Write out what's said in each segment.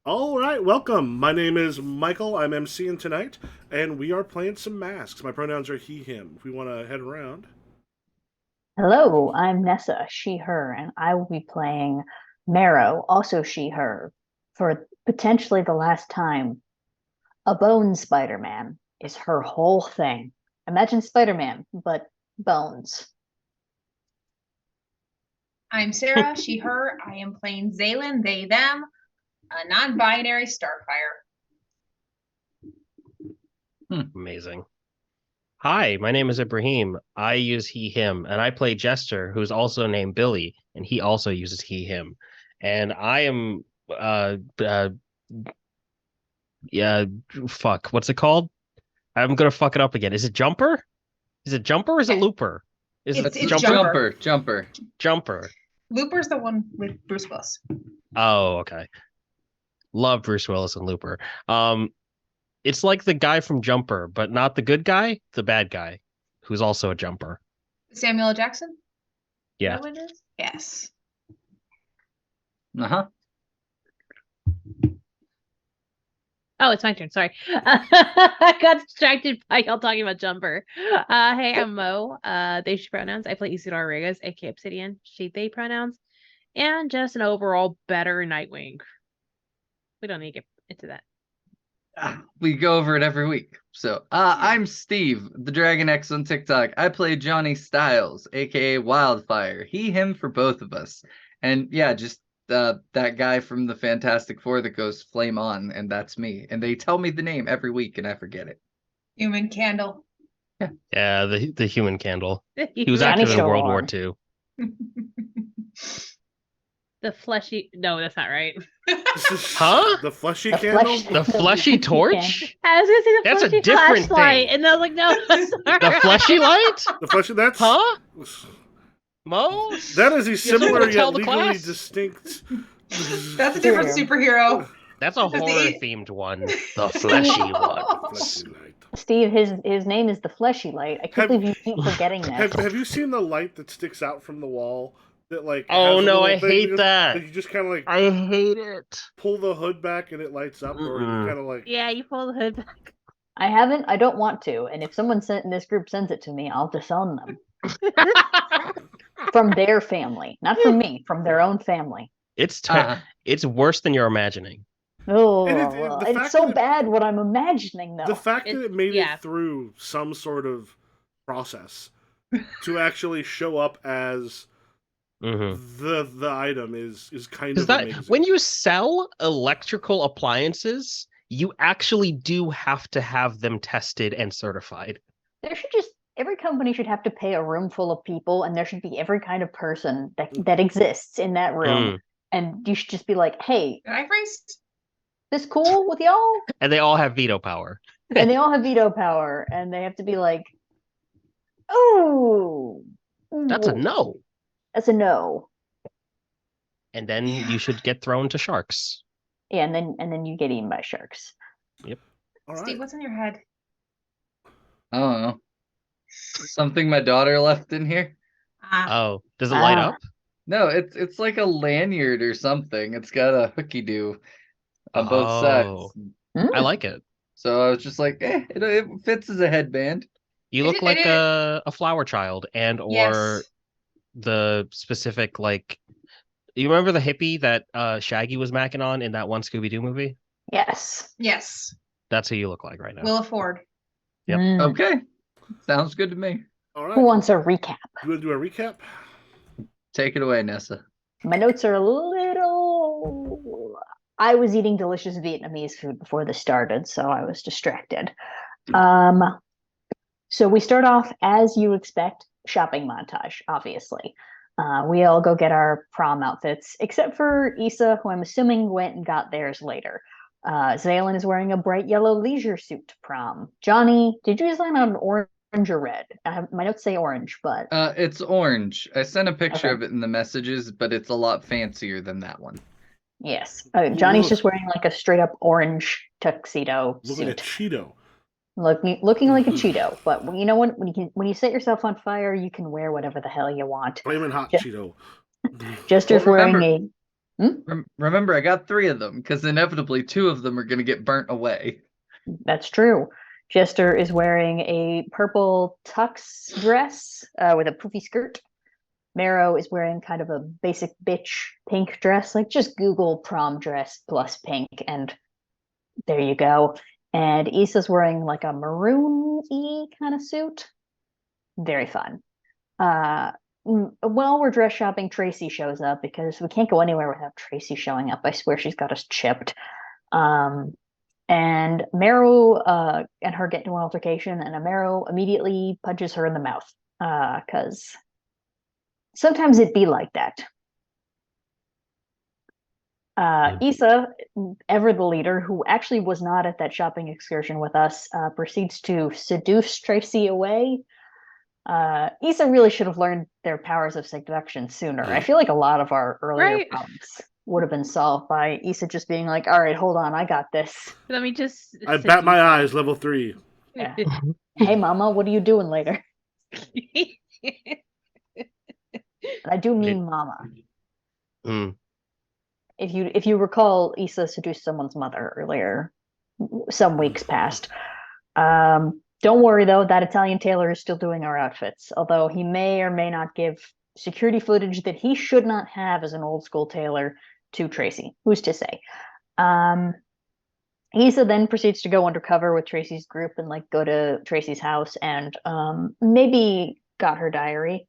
All right, welcome. My name is Michael. I'm MCing tonight, and we are playing some masks. My pronouns are he, him. If we want to head around. Hello, I'm Nessa, she, her, and I will be playing Marrow, also she, her, for potentially the last time. A bone Spider-Man is her whole thing. Imagine Spider-Man, but bones. I'm Sarah, she, her. I am playing Zaylin, they, them, a non binary Starfire. Amazing. Hi, my name is Ibrahim. I use he, him, and I play Jester, who's also named Billy, and he also uses he, him. And I am, yeah, fuck, what's it called? I'm gonna fuck it up again. Is it Jumper? Is it Jumper or is it Yeah. Looper? Is it It's Jumper? Jumper. Jumper. Jumper. Looper's the one with Bruce Willis. Oh, okay. Love Bruce Willis and Looper. Um, it's like the guy from Jumper, but not the good guy, the bad guy, who's also a jumper. Samuel L. Jackson? Is Yeah. that what it is? Yes. Uh-huh. Oh, it's my turn. Sorry. I got distracted by y'all talking about Jumper. Hey, I'm Mo. They, she pronouns. I play Isidore Regas, aka Obsidian. She, they pronouns. And just an overall better Nightwing. We don't need to get into that. We go over it every week. So, I'm Steve, the Dragon X on TikTok. I play Johnny Styles, aka Wildfire. He, him for both of us. And yeah, just that guy from the Fantastic Four that goes flame on, and that's me. And they tell me the name every week, and I forget it. Human Candle. Yeah, the human candle. He was Johnny active in World War Storm. II. The fleshy. No, that's not right. Huh? The fleshy The candle? flesh- The fleshy torch? I was gonna say the That's a fleshy different flashlight, thing. and I was like, no, that's not The right. fleshy light? The fleshy. That's Huh? Mo? that is a someone similar to tell yet the legally class? distinct. That's a different True. superhero. That's a That's the- horror themed one. The fleshy one. Fleshy light. Steve, his name is the Fleshy Light. I can't Have- believe you keep forgetting Have this. Have you seen the light that sticks out from the wall? That like Oh has a no, little I thing hate that. you just kind of like I hate it. pull the hood back and it lights up, or you Mm-mm. kind of like Yeah, you pull the hood back. I haven't, I don't want to, and if someone sent in this group sends it to me, I'll disown them. From their family. Not from me, from their own family. It's worse than you're imagining. Oh, the it's fact so that- bad what I'm imagining the though. fact that it made yeah. it through some sort of process to actually show up as the item is kind Because of that amazing. when you sell electrical appliances, you actually do have to have them tested and certified. There should just every company should have to pay a room full of people, and there should be every kind of person that exists in that room. And you should just be like, hey, Did I phrase? this cool with y'all? And they all have veto power. And they all have veto power, and they have to be like, oh, That's a no. That's a no. And then you should get thrown to sharks. Yeah, and then you get eaten by sharks. Yep. All right. Steve, what's in your head? I don't know. Something my daughter left in here? Oh, does it light Ah. up? No, it's like a lanyard or something. It's got a hooky do on both sides. I like it. So I was just like, it fits as a headband. You It look did- like it a flower child and or Yes. the specific like you remember the hippie that Shaggy was macking on in that one Scooby-Doo movie? Yes. Yes. That's who you look like right now. Willa Ford. Yep. Okay. Sounds good to me. All right. Who wants a recap? You want to do a recap? Take it away, Nessa. My notes are a little. I was eating delicious Vietnamese food before this started, so I was distracted. So we start off as you expect, shopping montage, obviously. We all go get our prom outfits, except for Issa, who I'm assuming went and got theirs later. Zaylin is wearing a bright yellow leisure suit to prom. Johnny, did you design on orange or red? My notes say orange, but It's orange. I sent a picture Okay. of it in the messages, but it's a lot fancier than that one. yes. Johnny's Look. just wearing like a straight up orange tuxedo Look like a suit. Cheeto. Looking like a Cheeto, but you know when you set yourself on fire, you can wear whatever the hell you want. Flaming hot Yeah. Cheeto. Jester's Well, wearing remember- Remember, I got 3 of them because inevitably 2 of them are going to get burnt away. That's true. Jester is wearing a purple tux dress with a poofy skirt. Marrow is wearing kind of a basic bitch pink dress. Like, just Google prom dress plus pink, and there you go. And Issa's wearing like a maroon-y kind of suit. Very fun. While we're dress shopping, Tracy shows up because we can't go anywhere without Tracy showing up. I swear she's got us chipped. And Meryl and her get into an altercation, and Meryl immediately punches her in the mouth because sometimes it be like that. Issa, ever the leader, who actually was not at that shopping excursion with us, proceeds to seduce Tracy away. Issa really should have learned their powers of seduction sooner. I feel like a lot of our earlier problems would have been solved by Issa just being like, all right, hold on, I got this. Let me just. I bat my eyes, level 3. Yeah. Hey, mama, what are you doing later? I do mean mama. If you recall, Issa seduced someone's mother earlier, some weeks past. Don't worry, though, that Italian tailor is still doing our outfits, although he may or may not give security footage that he should not have as an old school tailor to Tracy. Who's to say? Issa then proceeds to go undercover with Tracy's group and like go to Tracy's house and maybe got her diary.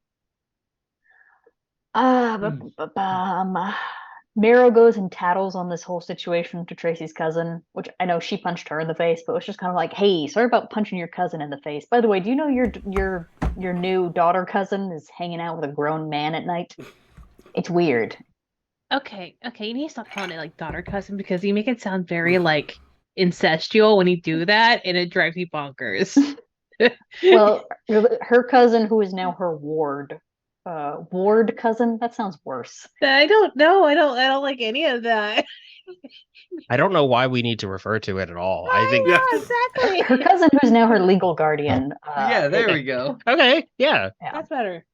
Miro goes and tattles on this whole situation to Tracy's cousin, which I know she punched her in the face, but it was just kind of like, hey, sorry about punching your cousin in the face. By the way, do you know your new daughter cousin is hanging out with a grown man at night? It's weird. Okay, you need to stop calling it like daughter cousin because you make it sound very like incestual when you do that, and it drives me bonkers. Well, her cousin, who is now her ward cousin. That sounds worse. I don't know. I don't like any of that. I don't know why we need to refer to it at all. I think know, exactly. Her cousin, who's now her legal guardian. Yeah, there we go. Okay, yeah. That's better.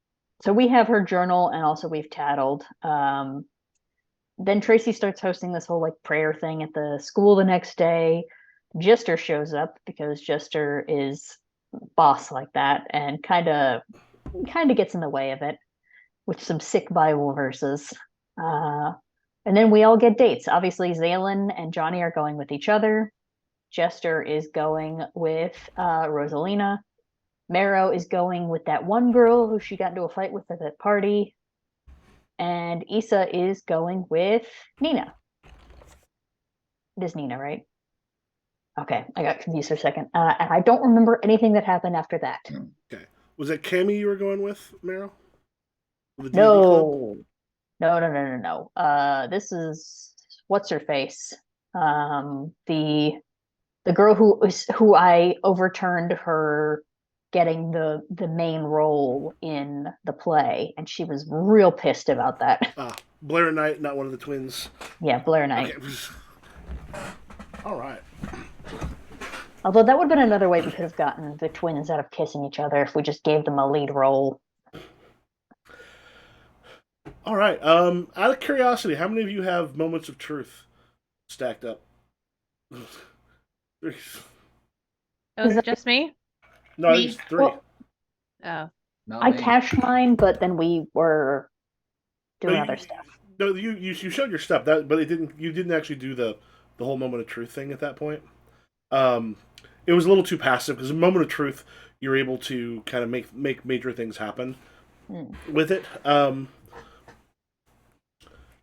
So we have her journal, and also we've tattled. Then Tracy starts hosting this whole like prayer thing at the school the next day. Jester shows up because Jester is boss like that, and kind of gets in the way of it with some sick Bible verses. And then we all get dates. Obviously, Zaylin and Johnny are going with each other. Jester is going with Rosalina. Marrow is going with that one girl who she got into a fight with at that party. And Issa is going with Nina. It is Nina, right? Okay, I got confused for a second. And I don't remember anything that happened after that. Okay. Was it Cammy you were going with, Meryl? No. This is what's her face? The girl who I overturned her getting the main role in the play, and she was real pissed about that. Blair Knight, not one of the twins. Yeah, Blair Knight. Okay. All right. Although that would have been another way we could have gotten the twins out of kissing each other if we just gave them a lead role. All right. Out of curiosity, how many of you have moments of truth stacked up? Oh, is it just me? No, Me. it's 3. Oh. Not I me. cashed mine, but then we were doing other stuff. No, you showed your stuff, but you didn't actually do the whole moment of truth thing at that point. It was a little too passive because a moment of truth, you're able to kind of make major things happen with it.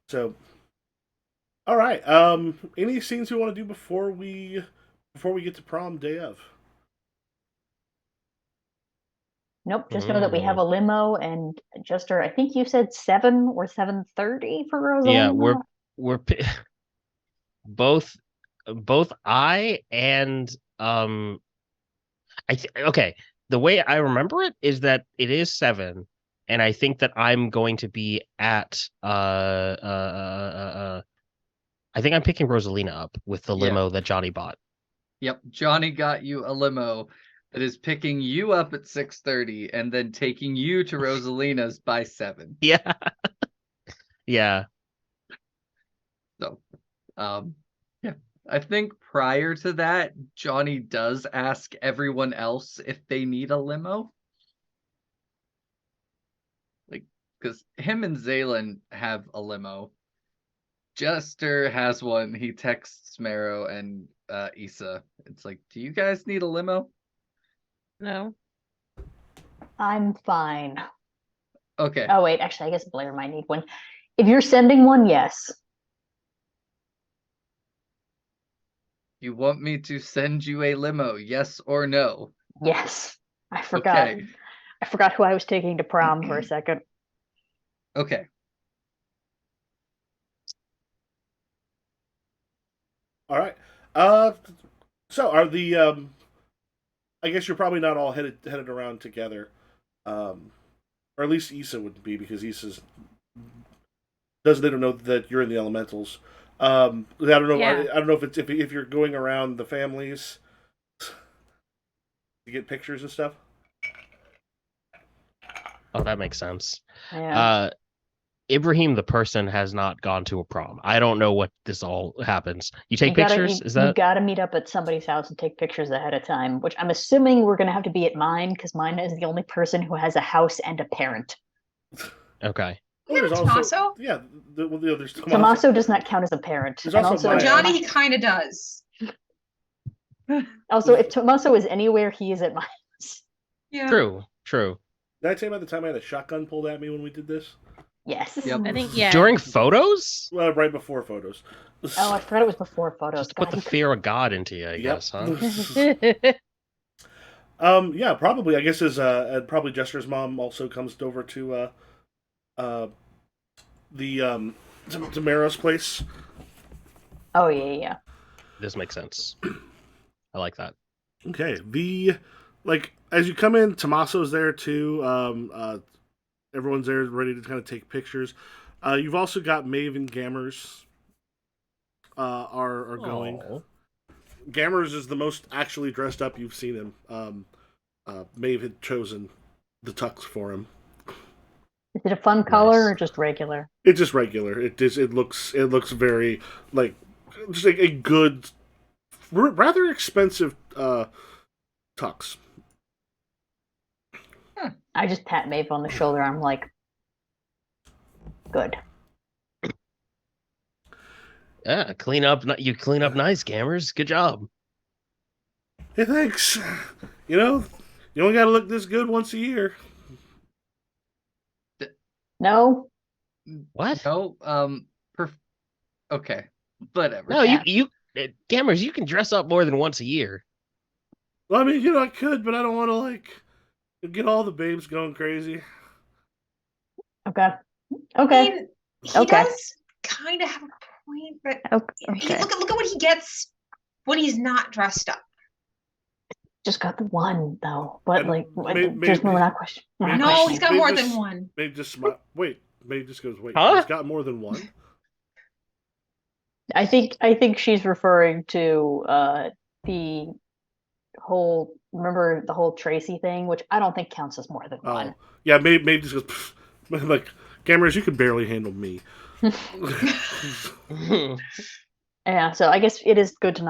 So, all right. Any scenes you want to do before we get to prom day of? Nope, just know that we have a limo, and Jester, I think you said 7 or 7:30 for Rosalina. Yeah, we're both I and okay. The way I remember it is that it is 7, and I think that I'm going to be at I think I'm picking Rosalina up with the limo that Johnny bought. Yep, Johnny got you a limo that is picking you up at 6:30 and then taking you to Rosalina's by 7. Yeah. Yeah. Yeah. I think prior to that, Johnny does ask everyone else if they need a limo. Like, because him and Zaylin have a limo. Jester has one. He texts Marrow and Issa. It's like, do you guys need a limo? No. I'm fine. Okay. Oh wait, actually, I guess Blair might need one. If you're sending one, yes. You want me to send you a limo? Yes or no? Yes. I forgot. Okay. I forgot who I was taking to prom for a second. Okay. All right. So are the I guess you're probably not all headed around together, or at least Issa wouldn't be because Issa's doesn't they don't know that you're in the elementals. I don't know. Yeah. I don't know if it's if you're going around the families to get pictures and stuff. Oh, that makes sense. Yeah. Ibrahim, the person, has not gone to a prom. I don't know what this all happens. You take You gotta pictures? Is you that gotta meet up at somebody's house and take pictures ahead of time, which I'm assuming we're gonna have to be at mine because mine is the only person who has a house and a parent. okay? We have there's a also Tommaso. yeah. There's Tommaso does not count as a parent. There's And also also, Maya. Johnny, he kind of does. also, if Tommaso is anywhere, he is at my house. Yeah. True. Did I tell you about the time I had a shotgun pulled at me when we did this? Yes. Yep. I think yeah. During photos, Well, right before photos. Oh, I forgot it was before photos. just to put God, the fear of God into you, I guess, huh? Yeah, probably. I guess and probably Jester's mom also comes over to uh, the Tamaro's place. Oh yeah. This makes sense. I like that. Okay, the like as you come in, Tommaso's there too. Everyone's there, ready to kind of take pictures. You've also got Maeve and Gammers are going. Aw. Gammers is the most actually dressed up you've seen him. Maeve had chosen the tux for him. Is it a fun color Nice. or just regular? It's just regular. It looks very like just a good, rather expensive tux. I just pat Maeve on the shoulder. I'm like, good. Yeah, you clean up nice, Gammers. Good job. Hey, thanks. You know, you only got to look this good once a year. No, What? No, okay. Whatever. No, Yeah. Gammers, you can dress up more than once a year. Well, I mean, I could, but I don't want to like get all the babes going crazy. okay, I okay, mean, he Okay. does kind of have a point, but okay. look at what he gets when he's not dressed up. Just got the one though, but And like, maybe- we're not question. We're not maybe- No, questioning. he's got Maybe more just- than one. Maeve just smile. Wait, Maeve just goes, wait, Huh? he's got more than one? I think she's referring to the whole remember the whole Tracy thing, which I don't think counts as more than Oh, one. yeah, Maeve just goes, pfft. Like, Cameras, you can barely handle me. Yeah, so I guess it is good to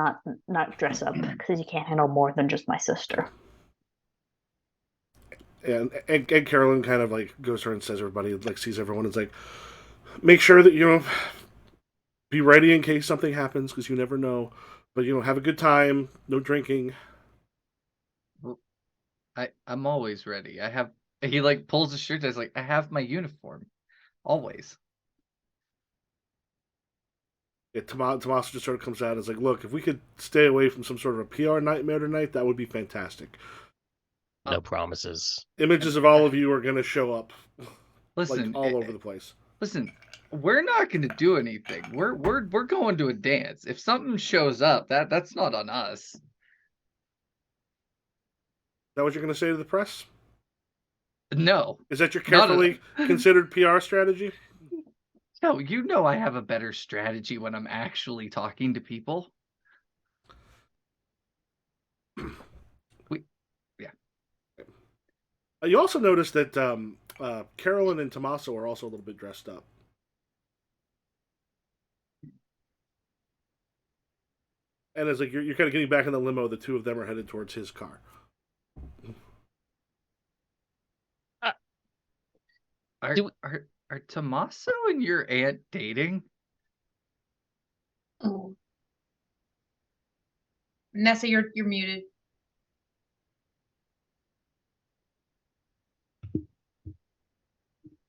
not dress up because you can't handle more than just my sister. and Carolyn kind of like goes to her and says everybody like sees everyone. It's like make sure that be ready in case something happens because you never know. But have a good time. No drinking. I'm always ready. He like pulls his shirt. I like, I have my uniform. Always. Yeah, Tommaso just sort of comes out and is like, look, if we could stay away from some sort of a PR nightmare tonight, that would be fantastic. No promises. Images of all of you are going to show up Listen, like all over the place. listen, we're not gonna do anything. We're going to a dance. If something shows up, that's not on us. Is that what you're going to say to the press? No. Is that your Not at carefully considered PR strategy? No, you know I have a better strategy when I'm actually talking to people. You also notice that Carolyn and Tommaso are also a little bit dressed up. And as like you're kind of getting back in the limo, the two of them are headed towards his car. Are Tommaso and your aunt dating? Oh. Nessa, you're muted.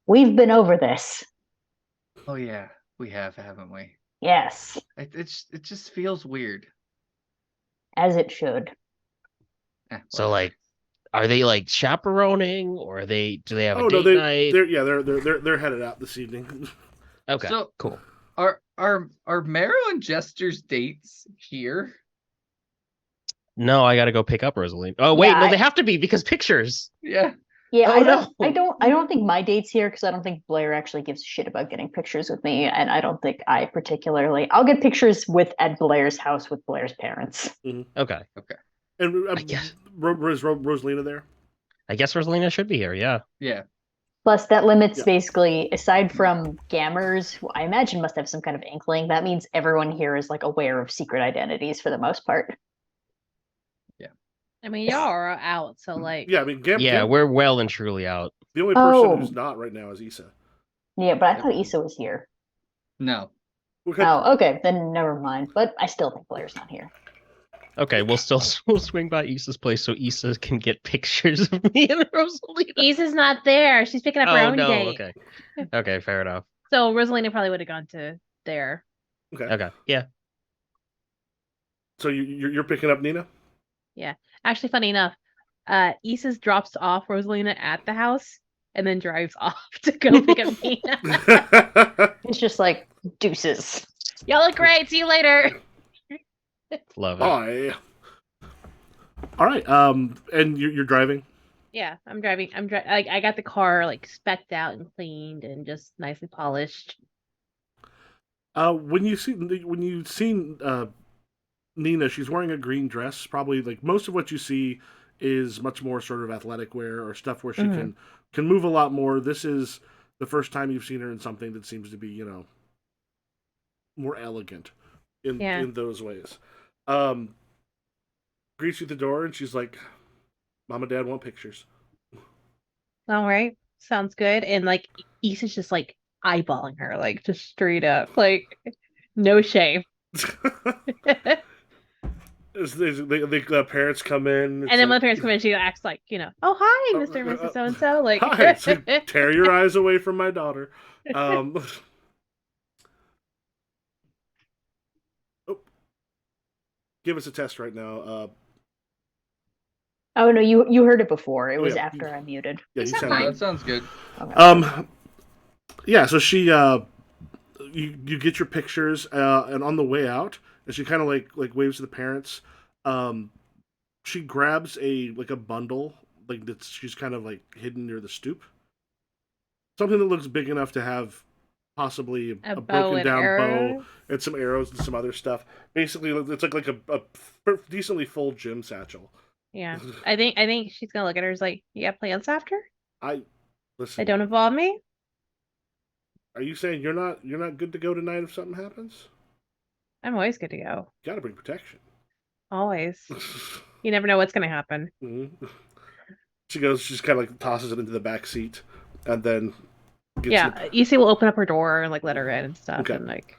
We've been over this. Oh yeah, we have, haven't we? Yes, It just feels weird. as it should. So, Whatever. like, are they like chaperoning, or do they have a Oh no, date night? they're headed out this evening. Okay, So cool. are Marrow and Jester's dates here? No, I gotta go pick up Rosaline. Oh wait, Yeah, no, they have to be because pictures. Yeah. Yeah, Oh, I don't think my date's here because I don't think Blair actually gives a shit about getting pictures with me, and I don't think I particularly. I'll get pictures with at Blair's house with Blair's parents. Okay. And I guess Rosalina there? I guess Rosalina should be here. Yeah. Yeah. Plus, that limits Yeah. basically, aside from Gammers, who I imagine must have some kind of inkling. That means everyone here is like aware of secret identities for the most part. I mean, y'all are out, so like, Yeah, I mean, Yeah, we're well and truly out. the only person Oh. who's not right now is Issa. Yeah, but I Yep. thought Issa was here. No. Oh, okay, then never mind. But I still think Blair's not here. Okay, we'll swing by Issa's place so Issa can get pictures of me and Rosalina. Issa's not there. She's picking up her Oh own no. date. Okay. Okay, fair enough. So Rosalina probably would have gone to there. Okay. Yeah. So you're picking up Nina? Yeah. Actually, funny enough, Issa's drops off Rosalina at the house and then drives off to go pick up Nina. It's just like deuces. Y'all look great. See you later. Love it. Bye. All right. And you're driving. Yeah, I'm driving. Like I got the car like specced out and cleaned and just nicely polished. When you've seen Nina, she's wearing a green dress. Probably like most of what you see is much more sort of athletic wear or stuff where she can move a lot more. This is the first time you've seen her in something that seems to be more elegant in those ways. Greets you at the door and she's like, "Mom and Dad want pictures." All right, sounds good. And like Issa's just like eyeballing her, like just straight up, like no shame. The parents come in. And then when the parents come in, she acts like, oh, hi, Mr. and Mrs. So-and-so. Like, hi, so tear your eyes away from my daughter. Give us a test right now. Oh no, you heard it before. It was yeah. after I muted. Yeah, you sound fine. good. That sounds good. Okay. Yeah, so she you get your pictures and on the way out, and she kind of like waves to the parents. She grabs a bundle that she's kind of like hidden near the stoop. Something that looks big enough to have possibly a broken down bow and some arrows and some other stuff. Basically, it's like a decently full gym satchel. yeah, I think she's gonna look at her as like, you got plans after? Listen. That don't involve me? Are you saying you're not good to go tonight if something happens? I'm always good to go. You gotta bring protection. Always. You never know what's gonna happen. Mm-hmm. She just kind of like tosses it into the back seat, and then Issa will open up her door and like let her in and stuff, Okay. and like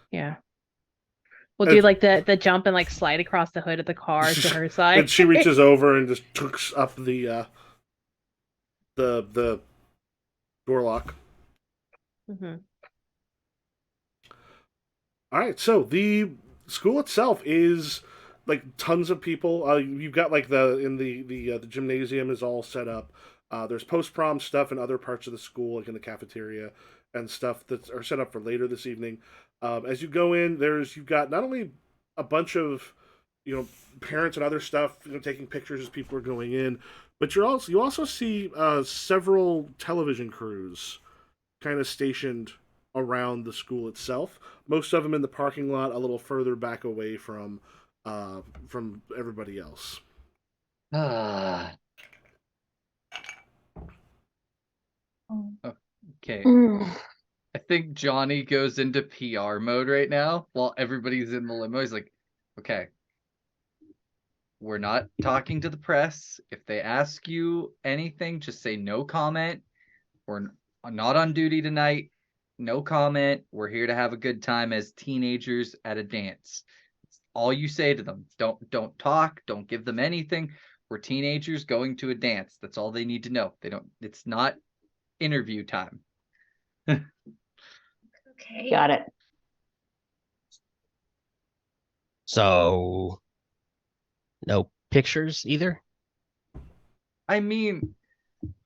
we'll do like the jump and like slide across the hood of the car to her side. And she reaches over and just hooks up the door lock. Mm-hmm. All right, so the school itself is like tons of people. You've got like the gymnasium is all set up. There's post prom stuff in other parts of the school, like in the cafeteria and stuff that are set up for later this evening. As you go in, you've got not only a bunch of parents and other stuff taking pictures as people are going in, but you also see several television crews kind of stationed around the school itself. Most of them in the parking lot, a little further back away from everybody else. Okay. Mm. I think Johnny goes into PR mode right now while everybody's in the limo. He's like, okay, we're not talking to the press. If they ask you anything, just say no comment. We're not on duty tonight. No comment. We're here to have a good time as teenagers at a dance. It's all you say to them. Don't talk. Don't give them anything. We're teenagers going to a dance. That's all they need to know. They don't. It's not interview time. Okay. Got it. So, no pictures either? I mean,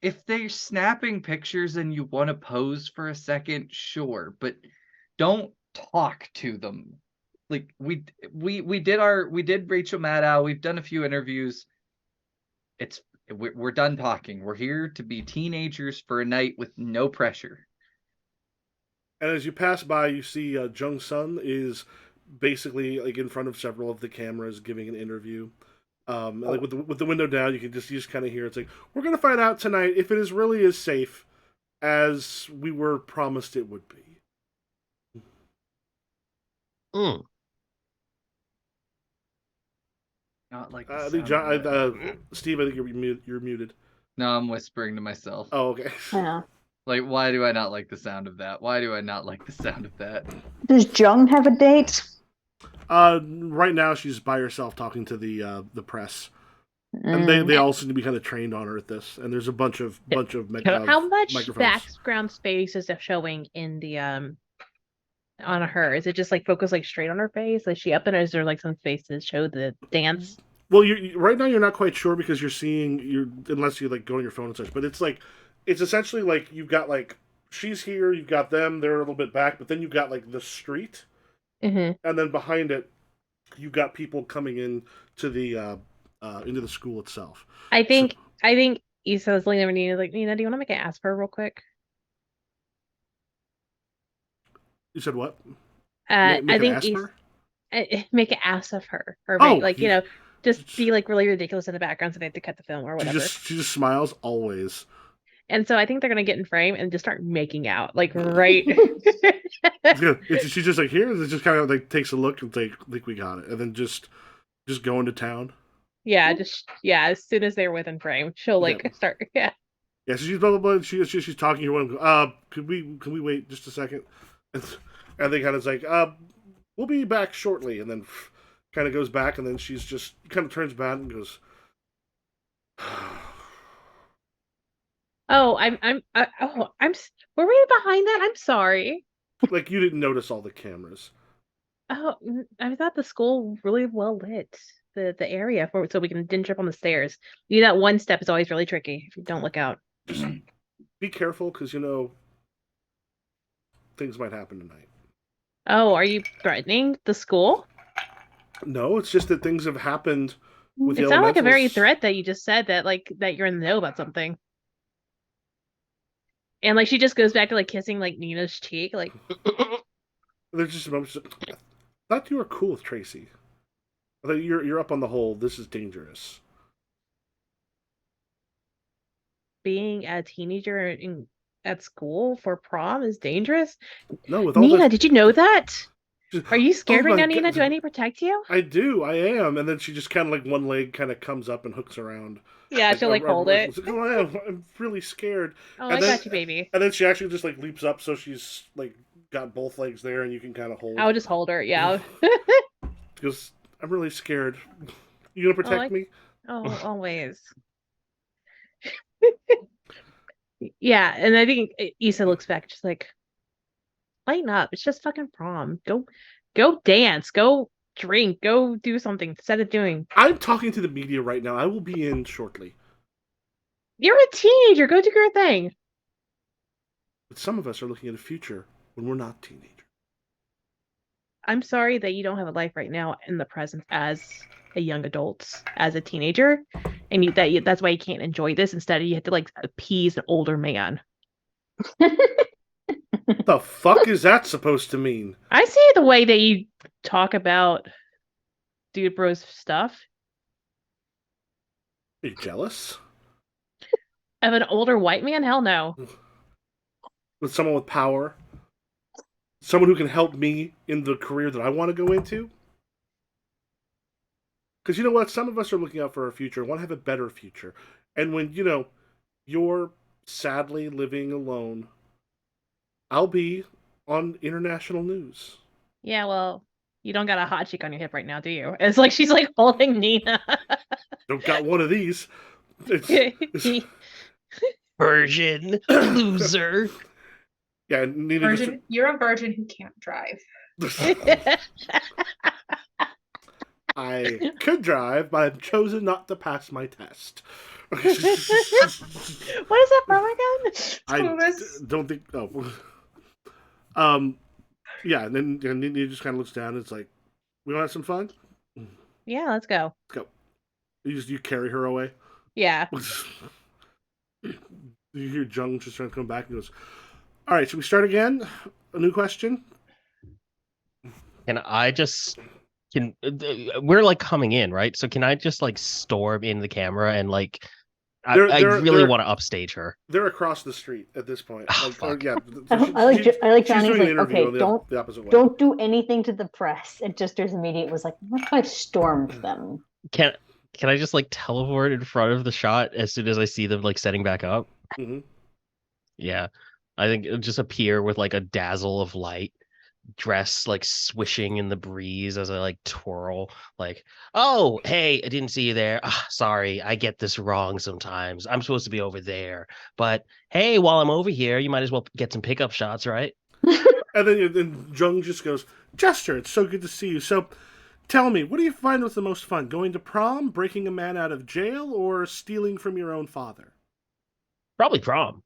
if they're snapping pictures and you want to pose for a second, sure, but don't talk to them. Like we did Rachel Maddow. We've done a few interviews. We're done talking. We're here to be teenagers for a night with no pressure. And as you pass by, you see Jung Sun is basically like in front of several of the cameras giving an interview. Like with the window down, you just kind of hear it's like, we're gonna find out tonight if it is really as safe as we were promised it would be. Mm. Not like I the think sound of that. Steve, I think you're muted. No, I'm whispering to myself. Oh, okay. Yeah. Like, why do I not like the sound of that? Why do I not like the sound of that? Does Jung have a date? Right now she's by herself talking to the press, and they all seem to be kind of trained on her at this. And there's a bunch of How much microphones. background space is it showing in the on her? Is it just like focused like straight on her face? Is she up in it? Is there like some space to show the dance? Well, right now you're not quite sure because unless you like go on your phone and such. But it's essentially like you've got like she's here, you've got them, they're a little bit back, but then you've got like the street, Mm-hmm. and then behind it, you've got people coming in to the into the school itself. I think Issa was leaning over Nina like, Nina, do you want to make an ask for her real quick? You said what? I Make an think ask for? make an ass of her, or Oh, like just be like really ridiculous in the background so they have to cut the film or She whatever. just smiles always. And so I think they're gonna get in frame and just start making out, like right. She's just like here, and it just kind of like takes a look and think we got it, and then just go into town. Yeah, as soon as they're within frame, she'll like Yeah. start. Yeah. Yeah, so she's blah blah blah. She's talking to one. Can we wait just a second? And they kind of like, we'll be back shortly, and then kind of goes back, and then she's just kind of turns back and goes, Oh, were we behind that? I'm sorry. like you didn't notice all the cameras. Oh, I thought the school really well lit the area for so we didn't trip on the stairs. That one step is always really tricky if you don't look out. Just be careful, because things might happen tonight. Oh, are you threatening the school? No, it's just that things have happened with It the sounded like a very elementals. threat that you just said that you're in the know about something. And like she just goes back to like kissing like Nina's cheek, like There's just a moment. I thought you were cool with Tracy. I thought you're up on the whole. This is dangerous. being a teenager at school for prom is dangerous. No, with all Nina, this, did you know that? Are you scared Oh right my now, Nina? God. Do I need to protect you? I do, I am. And then she just kind of like one leg kind of comes up and hooks around. Yeah, she'll like hold it. Like, oh, I'm really scared. Oh, And I then- got you, baby. And then she actually just like leaps up, so she's like got both legs there, and you can kind of hold. I'll just hold her. Yeah. Because I'm really scared. You gonna protect me? Oh, always. Yeah, and I think Issa looks back just like, lighten up. It's just fucking prom. Go dance. Go drink. Go do something instead of doing. I'm talking to the media right now. I will be in shortly. You're a teenager. Go do your thing. But some of us are looking at a future when we're not teenagers. I'm sorry that you don't have a life right now in the present as a young adult, as a teenager, and that's why you can't enjoy this. Instead, you have to like appease an older man. What the fuck is that supposed to mean? I see the way that you talk about dude bros stuff Are you jealous? of an older white man. Hell no. With someone with power? Someone who can help me in the career that I want to go into? Because you know what? Some of us are looking out for our future and want to have a better future. And when, you're sadly living alone, I'll be on international news. Yeah, well, you don't got a hot chick on your hip right now, do you? It's like she's like holding Nina. Don't got one of these. It's Virgin loser. yeah, Nina just. You're a virgin who can't drive. I could drive, but I've chosen not to pass my test. What is that from again? I don't think. Oh, yeah, and then Nina just kind of looks down and it's like, "We want to have some fun." Yeah, let's go. Let's go. You carry her away. Yeah. You hear Jung just trying to come back and goes, "All right, should we start again? A new question." Can I just we're like coming in, right? So can I just like storm in the camera and like I really want to upstage her. They're across the street at this point. Oh, Like, yeah, I like she's Johnny's doing like, an interview okay, the opposite way. don't do anything to the press. And Jester's immediate was like, what if I stormed them? Can I just like teleport in front of the shot as soon as I see them like setting back up? Mm-hmm. Yeah, I think it'll just appear with like a dazzle of light, dress like swishing in the breeze as I like twirl. Like, oh, hey, I didn't see you there. Ah, sorry, I get this wrong sometimes. I'm supposed to be over there, but hey, while I'm over here, you might as well get some pickup shots, right? And then Jung just goes, Jester, it's so good to see you. So, tell me, what do you find was the most fun? Going to prom, breaking a man out of jail, or stealing from your own father? Probably prom.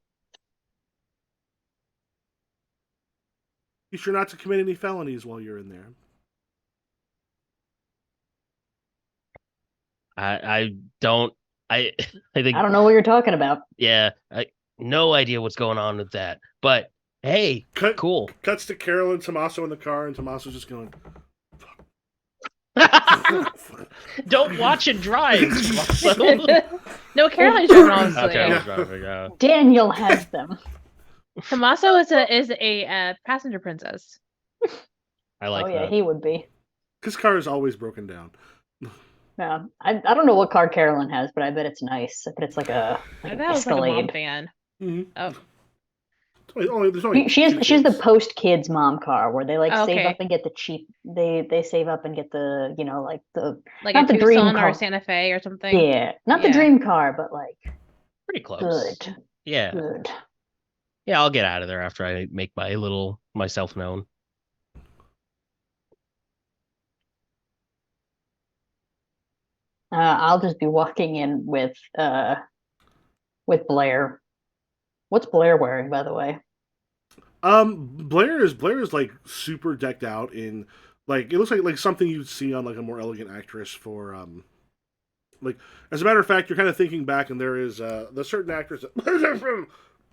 You sure not to commit any felonies while you're in there? I don't. I think I don't know what you're talking about. yeah. No idea what's going on with that. But hey, cool. Cuts to Carol and Tommaso in the car, and Tommaso's just going. Don't watch and drive. No, Caroline's driving honestly. Okay, driving. Daniel has them. Tommaso is a passenger princess. I like oh yeah, that. he would be. His car is always broken down. Yeah, I don't know what car Carolyn has, but I bet it's nice. I bet it's like an That was like a mom Escalade. fan. Mm-hmm. Oh, There's only She's two the kids. post kids mom car where they like Oh, save okay. up and get the cheap. They save up and get the like the like not a the dream Tucson or car. a Santa Fe or something. Yeah, not the Yeah. dream car, but like Pretty close. good. Yeah. Good. Yeah, I'll get out of there after I make myself known. I'll just be walking in with Blair. What's Blair wearing, by the way? Blair is like super decked out in like it looks like something you'd see on like a more elegant actress for like as a matter of fact you're kind of thinking back and there is the certain actress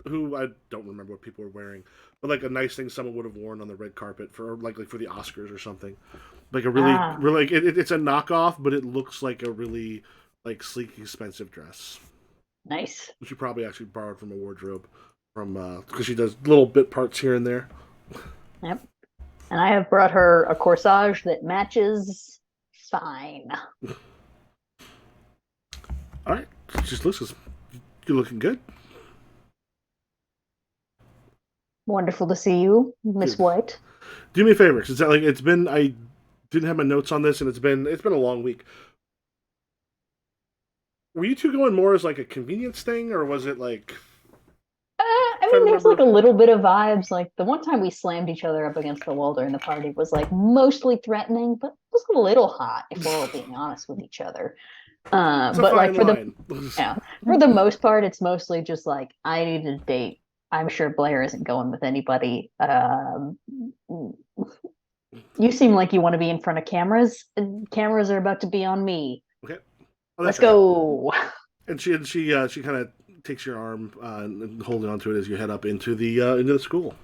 who I don't remember what people were wearing, but like a nice thing someone would have worn on the red carpet for like for the Oscars or something. Like a really it's a knockoff, but it looks like a really like sleek, expensive dress. Nice. Which she probably actually borrowed from a wardrobe from because she does little bit parts here and there. Yep. And I have brought her a corsage that matches fine. All right, just looks. You're looking good. Wonderful to see you, Miss Good. White. Do me a favor, because it's been I didn't have my notes on this, and it's been a long week. Were you two going more as like a convenience thing, or was it like? I mean, there's like a little bit of vibes. Like the one time we slammed each other up against the wall during the party was like mostly threatening, but it was a little hot if we're all being honest with each other. But like for the most part, it's mostly just like I need a date. I'm sure Blair isn't going with anybody. You seem like you want to be in front of cameras. Cameras are about to be on me. Okay, let's go. And she kind of takes your arm and holding onto it as you head up into the school.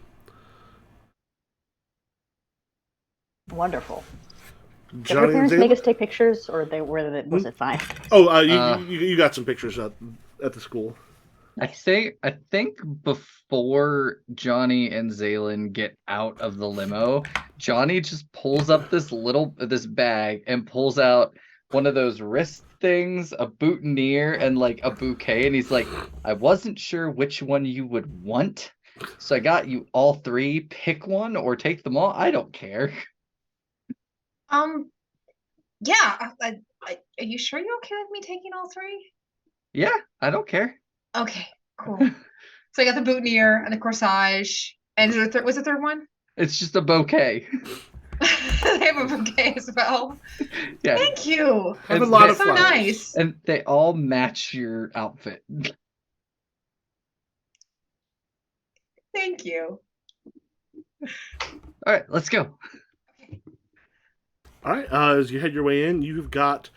Wonderful. Did Johnny her parents make us take pictures, or was it fine? Oh, you got some pictures at the school. I think before Johnny and Zaylin get out of the limo, Johnny just pulls up this bag and pulls out one of those wrist things, a boutonniere, and like a bouquet. And he's like, I wasn't sure which one you would want. So I got you all three. Pick one or take them all. I don't care. Yeah. Are you sure you're okay with me taking all three? Yeah, I don't care. Okay, cool. So I got the boutonniere and the corsage. And was the third one? It's just a bouquet. They have a bouquet as well. Yeah. Thank you. I have a And lot they- of So flowers. nice. And they all match your outfit. Thank you. All right, let's go. All right, as you head your way in, you've got,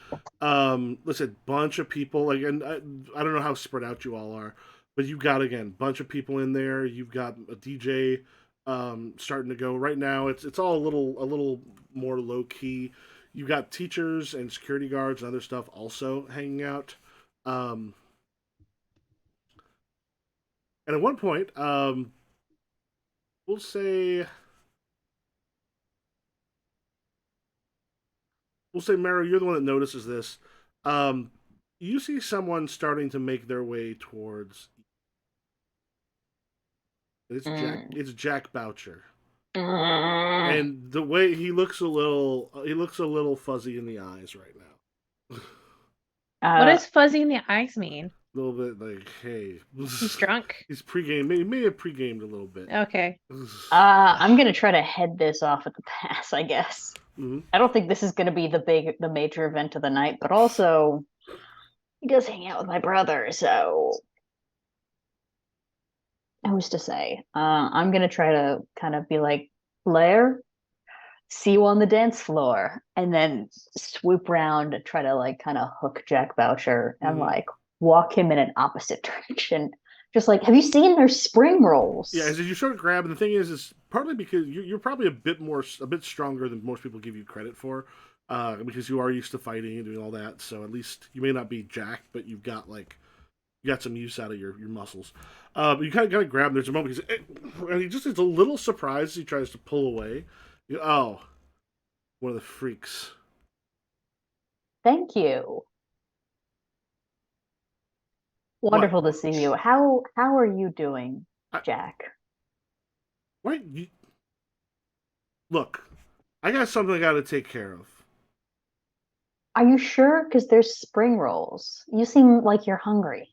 listen, bunch of people. Like, and I don't know how spread out you all are, but you've got again bunch of people in there. You've got a DJ starting to go right now. It's all a little more low key. You've got teachers and security guards and other stuff also hanging out. Um, and at one point, we'll say Mara, you're the one that notices this. Um, you see someone starting to make their way towards. It's Jack. It's Jack Boucher, and the way he looks a little fuzzy in the eyes right now. What does fuzzy in the eyes mean? A little bit like, hey, He's drunk. He's pre-game. May have pre-gamed a little bit. Okay. I'm gonna try to head this off at the pass, I guess. Mm-hmm. I don't think this is gonna be the major event of the night, but also he does hang out with my brother, so who's to say? I'm gonna try to kind of be like, Blair, see you on the dance floor, and then swoop round to try to like kind of hook Jack Boucher and like walk him in an opposite direction. Just like, have you seen their spring rolls? Yeah, as you start grabbing, the thing is partly because you're probably a bit stronger than most people give you credit for, because you are used to fighting and doing all that. So at least you may not be jacked, but you got some use out of your muscles. But you kind of grab him. There's a moment and he just is a little surprised as he tries to pull away. Oh, one of the freaks. Thank you. Wonderful to see you. How are you doing, Jack? Right? Look, I got something I got to take care of. Are you sure? Because there's spring rolls. You seem like you're hungry.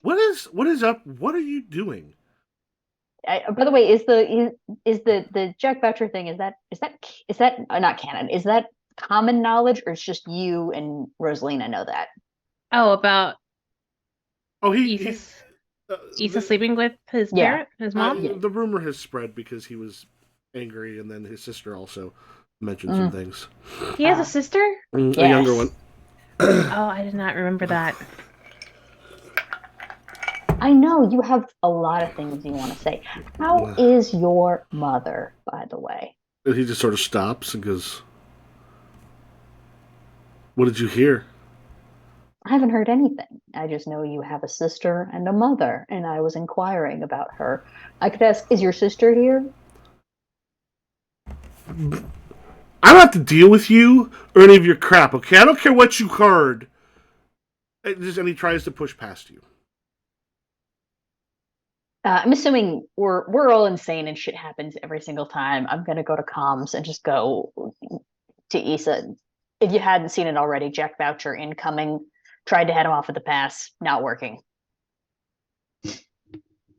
What is up? What are you doing? By the way, is the Jack Boucher thing, is that not canon? Is that common knowledge, or it's just you and Rosalina know that? Oh, about Issa Issa sleeping with his parent, his mom? The rumor has spread because he was angry, and then his sister also mentioned some things. He has a sister? A younger one. Oh, I did not remember that. I know you have a lot of things you want to say. How is your mother, by the way? And he just sort of stops and goes, "What did you hear?" I haven't heard anything. I just know you have a sister and a mother, and I was inquiring about her. I could ask, is your sister here? I don't have to deal with you or any of your crap, okay? I don't care what you heard. And he tries to push past you. I'm assuming we're all insane and shit happens every single time. I'm gonna go to comms and just go to Issa. If you hadn't seen it already, Jack Boucher incoming. Tried to head him off at the pass, not working.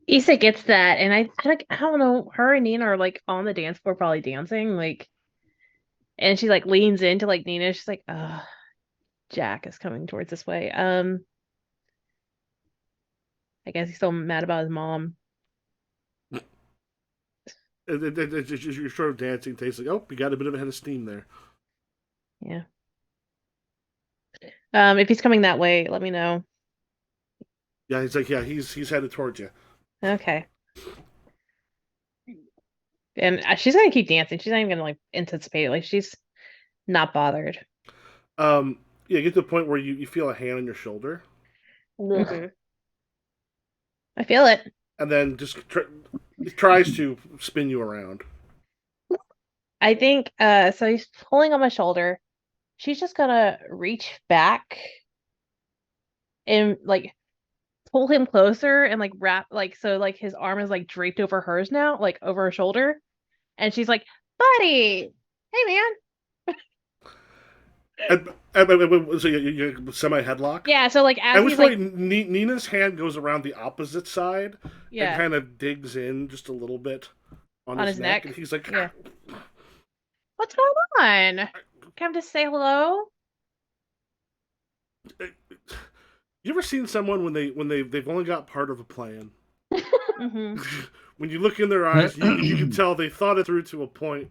Issa gets that, and I don't know, her and Nina are like on the dance floor, probably dancing, like, and she like leans into like Nina. She's like, Jack is coming towards this way. I guess he's still mad about his mom. You're sort of dancing, tasting. Oh, you got a bit of a head of steam there. Yeah. If he's coming that way, let me know. Yeah, he's like, he's headed towards you. Okay. And she's gonna keep dancing. She's not even gonna like anticipate it. Like she's not bothered. Yeah, get to the point where you feel a hand on your shoulder. Mm-hmm. I feel it. And then just tries to spin you around. I think so he's pulling on my shoulder, she's just gonna reach back and like pull him closer and like wrap like so like his arm is like draped over hers now, like over her shoulder. And she's like, buddy, hey man. So you semi headlock. Yeah, so like At as which he's like point, Nina's hand goes around the opposite side and yeah, kind of digs in just a little bit on, on his his neck, neck. and he's like, Yeah. What's going on? Come to say hello? "You ever seen someone when they've only got part of a plan? Mm-hmm. When you look in their eyes, you can tell they thought it through to a point,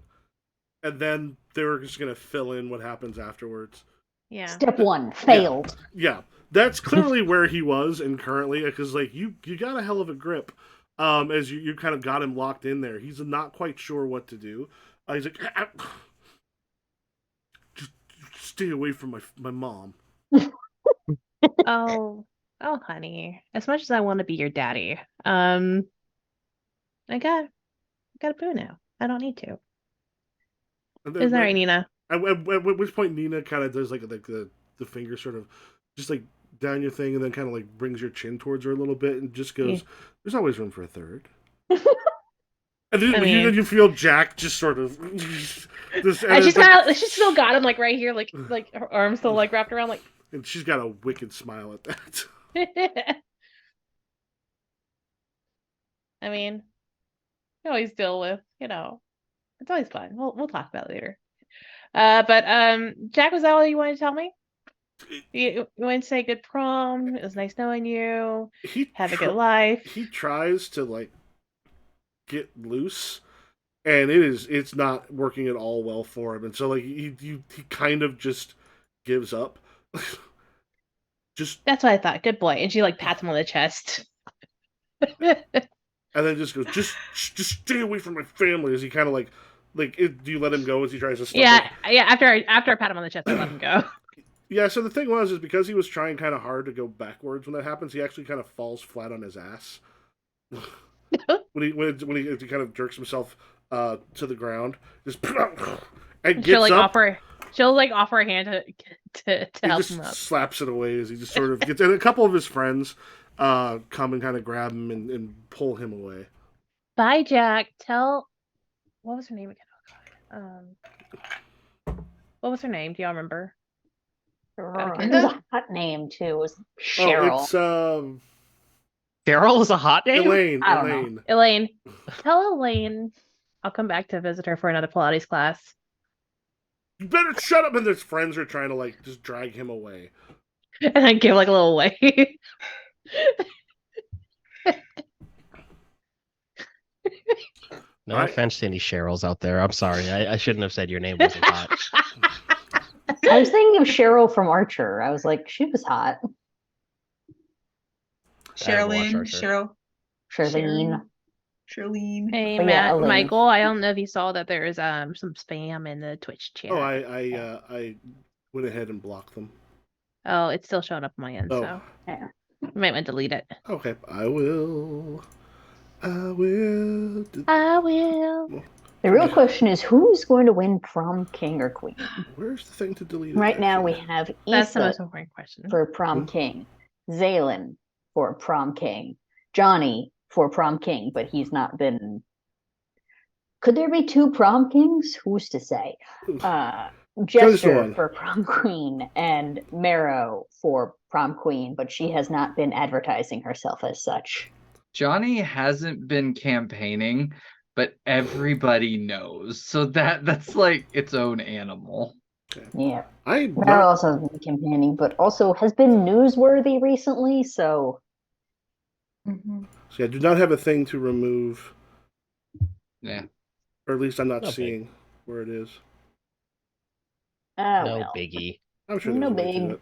and then they were just gonna fill in what happens afterwards." Yeah. Step 1, failed. Yeah, that's clearly where he was and currently, because like you got a hell of a grip. As you kind of got him locked in there, he's not quite sure what to do. He's like, just stay away from my mom. Oh, oh, honey. As much as I want to be your daddy, I got a boo now. I don't need to. And Isn't then, that right, Nina? at which point Nina kind of does like the finger sort of just like down your thing, and then kind of like brings your chin towards her a little bit, and just Yeah. goes, "There's always room for a third." And then I mean- you feel Jack just sort of this, And she's it's like- kind of she's still got him like right here, like her arms still like wrapped around like. and she's got a wicked smile at that. I mean, you always deal with, it's always fun. We'll talk about it later. But Jack, was that all you wanted to tell me? You wanted to say good prom. It was nice knowing you. He Have a tr- good life. He tries to like get loose, and it's not working at all well for him, and so like he kind of just gives up. Just That's what I thought. Good boy. And she like pats him on the chest. and then just goes, just stay away from my family. As he kind of do you let him go as he tries to stop Yeah. After I pat him on the chest, I let him go. Yeah, so the thing is because he was trying kind of hard to go backwards when that happens, he actually kind of falls flat on his ass. when he kind of jerks himself to the ground, just and She'll gets like up. she'll like offer a hand to He help just him up. slaps it away as he just sort of gets. And a couple of his friends come and kind of grab him and pull him away. Bye, Jack. What was her name again? Oh God. What was her name? Do y'all remember? It was a hot name too. It was Cheryl. Oh, it's Cheryl is a hot name? Elaine. I don't know. Elaine. Elaine. Tell Elaine I'll come back to visit her for another Pilates class. You better shut up! And his friends are trying to like just drag him away. And I give like a little wave. No Right. offense to any Cheryls out there. I'm sorry. I shouldn't have said your name wasn't hot. I was thinking of Cheryl from Archer. I was like, she was hot. I haven't watched Cheryl, Archer. Charlene. Charlene. Hey, But yeah, Elaine. Michael, I don't know if you saw that there is some spam in the Twitch chat. Oh, I went ahead and blocked them. Oh, it's still showing up on my end, Oh. so Yeah. you might want to delete it. Okay, I will. I will. I will. The real question is, who's going to win prom king or queen? Where's the thing to delete it? Right now, we actually? have That's the Issa most important question. for prom king, Zaylin for prom king, Johnny for prom king, but he's not been. Could there be 2 prom kings? Who's to say? Jester one. for prom queen and Marrow for prom queen, but she has not been advertising herself as such. Johnny hasn't been campaigning, but everybody knows. So that's like its own animal. Yeah. I'm Marrow not. also has been campaigning, but also has been newsworthy recently, so Mhm. See, I do not have a thing to remove, Yeah. or at least I'm not Okay. seeing where it is. Oh, No well. biggie. I'm sure No there's a way to big. it.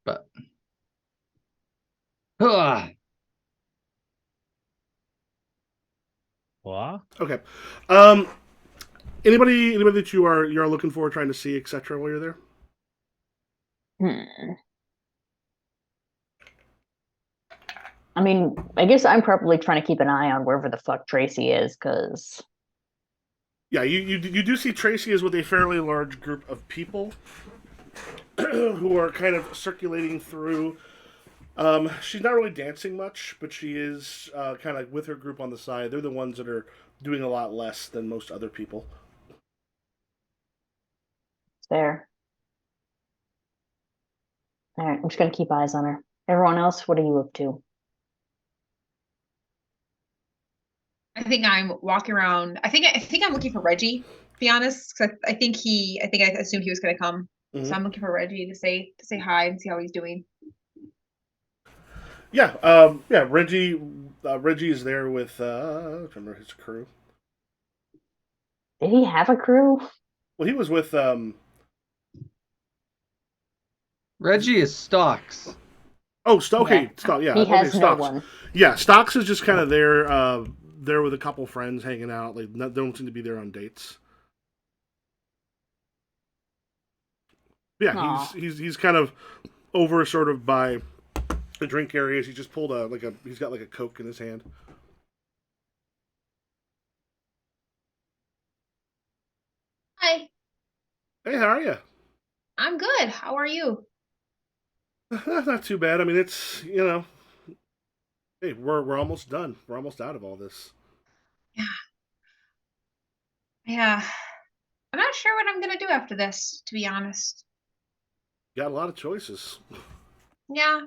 But Ugh. What? Okay. Anybody that you're looking for, trying to see, etc. While you're there? I mean, I guess I'm probably trying to keep an eye on wherever the fuck Tracy is, because Yeah, you do see Tracy is with a fairly large group of people who are kind of circulating through. She's not really dancing much, but she is kind of with her group on the side. They're the ones that are doing a lot less than most other people. There. All right, I'm just gonna keep eyes on her. Everyone else, what are you up to? I think I'm walking around. I think I'm looking for Reggie. To be honest, because I assumed he was going to come. So Mm-hmm. I'm looking for Reggie to say hi and see how he's doing. Yeah, yeah. Reggie is there with remember his crew. Did he have a crew? Well, he was with Reggie is Stocks. Oh, Yeah, okay, Stock. Yeah, he okay, has no Stocks. one. Yeah, Stocks is just kind of there, there with a couple friends hanging out. Like, they don't seem to be there on dates. Yeah, Aw. he's kind of over sort of by the drink areas. He just pulled he's got like a Coke in his hand. Hi, Hey, how are you? I'm good. How are you? Not too bad. I mean, it's hey, we're almost done. We're almost out of all this. Yeah, yeah. I'm not sure what I'm gonna do after this, to be honest. Got a lot of choices. Yeah.